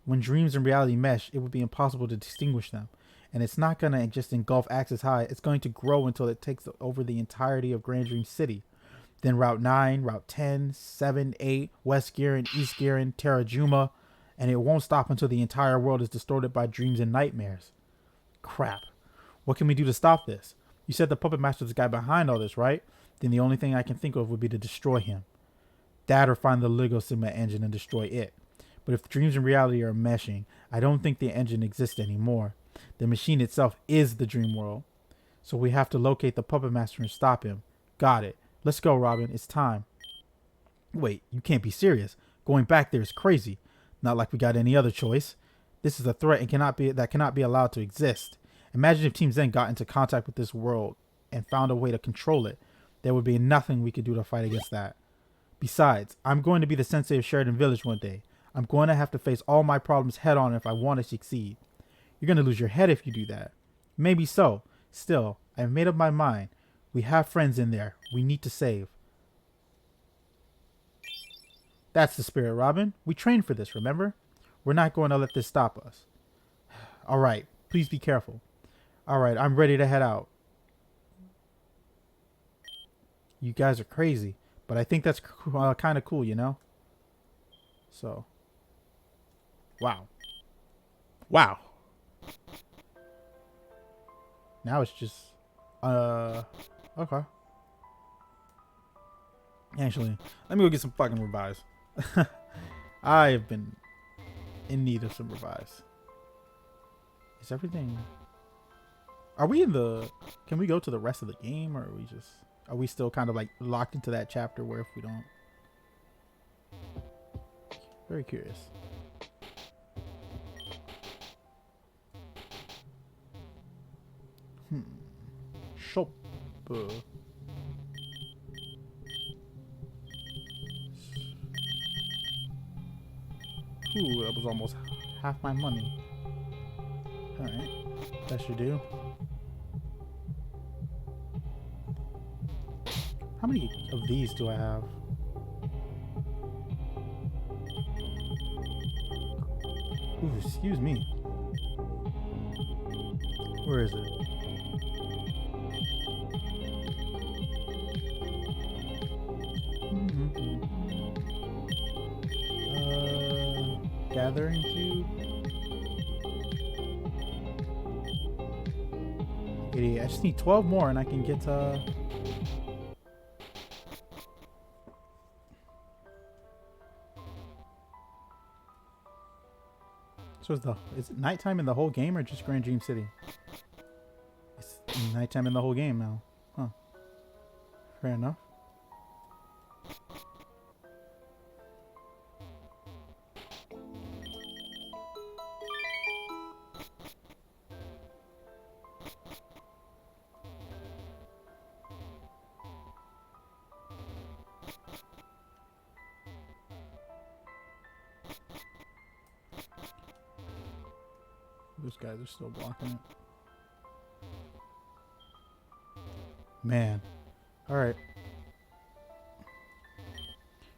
When dreams and reality mesh, it would be impossible to distinguish them. And it's not going to just engulf Axis High. It's going to grow until it takes over the entirety of Grand Dream City. Then Route 9, Route 10, 7, 8, West Giran, East Giran, Terrajuma. And it won't stop until the entire world is distorted by dreams and nightmares. Crap. What can we do to stop this? You said the Puppet Master is the guy behind all this, right? Then the only thing I can think of would be to destroy him. That or find the Ligo Sigma engine and destroy it. But if dreams and reality are meshing, I don't think the engine exists anymore. The machine itself is the dream world. So we have to locate the Puppet Master and stop him. Got it. Let's go, Robin. It's time. Wait, you can't be serious. Going back there is crazy. Not like we got any other choice. This is a threat and cannot be allowed to exist. Imagine if Team Zen got into contact with this world and found a way to control it, there would be nothing we could do to fight against that. Besides, I'm going to be the sensei of Sheridan Village one day. I'm going to have to face all my problems head on if I want to succeed. You're going to lose your head if you do that. Maybe so. Still, I've made up my mind. We have friends in there. We need to save. That's the spirit, Robin. We trained for this, remember? We're not going to let this stop us. All right. Please be careful. All right. I'm ready to head out. You guys are crazy, but I think that's kind of cool, you know? So. Wow. Wow. Now it's just, okay. Actually, let me go get some fucking revives. I have been in need of some revives. Is everything... Are we in the... Can we go to the rest of the game, or are we just... Are we still kind of like locked into that chapter where if we don't... Very curious. Shop. Ooh, that was almost half my money. Alright. That should do. How many of these do I have? Ooh, excuse me. Where is it? Gathering cube. Idiot. I just need 12 more and I can get So is it nighttime in the whole game or just Grand Dream City? It's nighttime in the whole game now. Huh. Fair enough. Those guys are still blocking it. Man. Alright.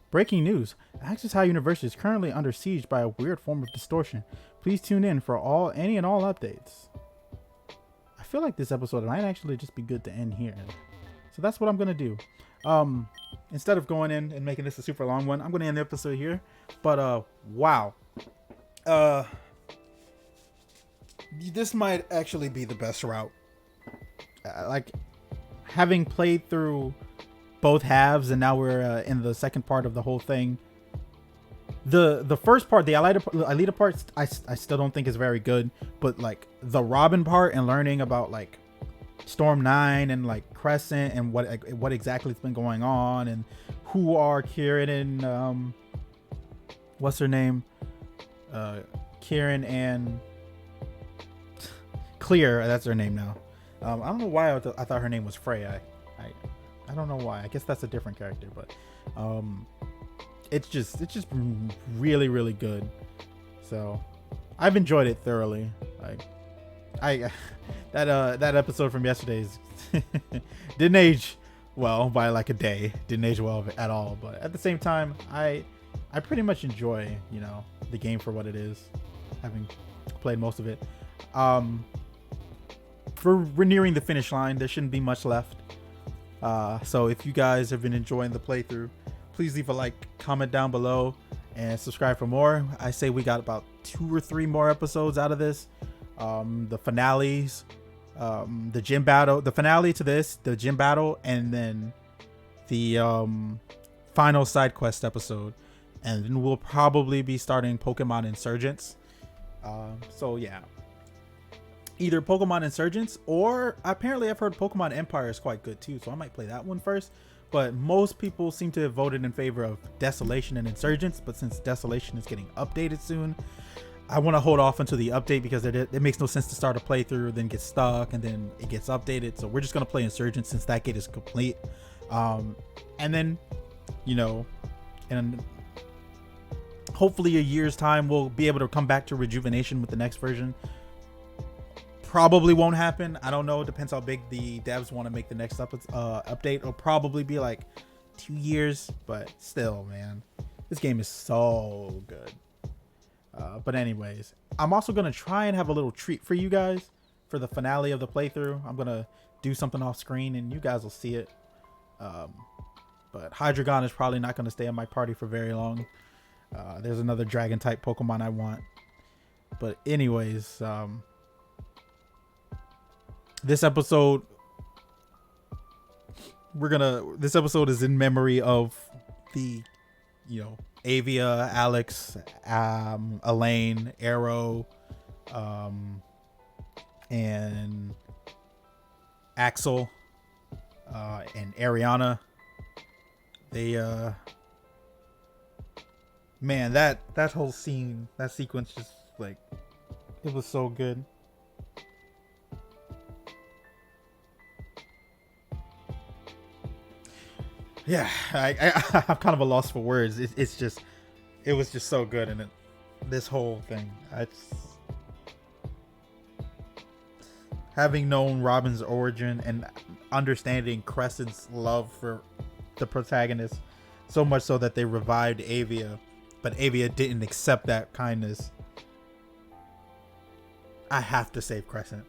Breaking news. Axis High University is currently under siege by a weird form of distortion. Please tune in for any and all updates. I feel like this episode might actually just be good to end here. So that's what I'm going to do. Instead of going in and making this a super long one, I'm going to end the episode here. But, wow. This might actually be the best route. Like, having played through both halves and now we're in the second part of the whole thing. The first part, the Alita part, I still don't think is very good. But, like, the Robin part and learning about, like, Storm 9 and, like, Crescent and what exactly has been going on and who are Kieran and, what's her name? Kieran and... Clear, that's her name now. I don't know why I thought her name was Frey. I don't know why. I guess that's a different character, but it's just really, really good. So I've enjoyed it thoroughly. Like that episode from yesterday didn't age well by like a day. Didn't age well at all. But at the same time, I pretty much enjoy, you know, the game for what it is, having played most of it. We're nearing the finish line. There shouldn't be much left. So if you guys have been enjoying the playthrough, please leave a like, comment down below, and subscribe for more. I say we got about 2 or 3 more episodes out of this. The finales, the gym battle, the finale to this, the gym battle, and then the final side quest episode. And then we'll probably be starting Pokemon Insurgents. So yeah. Either Pokemon Insurgents, or apparently I've heard Pokemon Empire is quite good too, so I might play that one first. But most people seem to have voted in favor of Desolation and Insurgents, but since Desolation is getting updated soon, I want to hold off until the update because it makes no sense to start a playthrough, then get stuck, and then it gets updated. So we're just gonna play Insurgent since that gate is complete. And then, you know, and hopefully a year's time we'll be able to come back to Rejuvenation with the next version. Probably won't happen. I don't know. It depends how big the devs want to make the next update. It'll probably be like 2 years, but still, man, this game is so good. But anyways, I'm also going to try and have a little treat for you guys for the finale of the playthrough. I'm going to do something off screen and you guys will see it. But Hydreigon is probably not going to stay in my party for very long. There's another dragon type Pokemon I want. But anyways, this episode is in memory of the, you know, Aevia, Alex, Alain, Aero, and Axel, and Ariana. They man, that whole scene, that sequence, just like, it was so good. Yeah, I'm kind of a loss for words. It was just so good, and this whole thing, having known Robin's origin and understanding Crescent's love for the protagonist, so much so that they revived Aevia, but Aevia didn't accept that kindness. I have to save Crescent.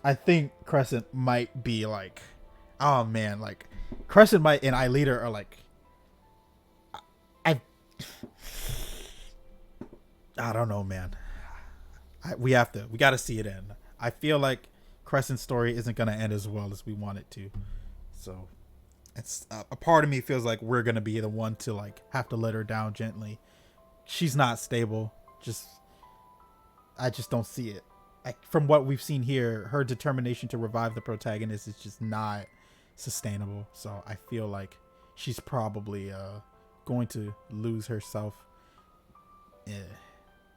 I think Crescent might be like, oh man, like Crescent might and Idly are like, I don't know, man. We got to see it end. I feel like Crescent's story isn't going to end as well as we want it to. So it's a part of me feels like we're going to be the one to like have to let her down gently. She's not stable. I just don't see it. From what we've seen here, her determination to revive the protagonist is just not sustainable. So I feel like she's probably going to lose herself. Yeah.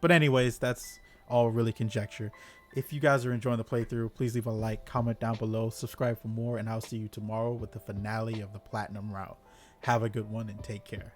But anyways, that's all really conjecture. If you guys are enjoying the playthrough, please leave a like, comment down below, subscribe for more, and I'll see you tomorrow with the finale of the Platinum route. Have a good one and take care.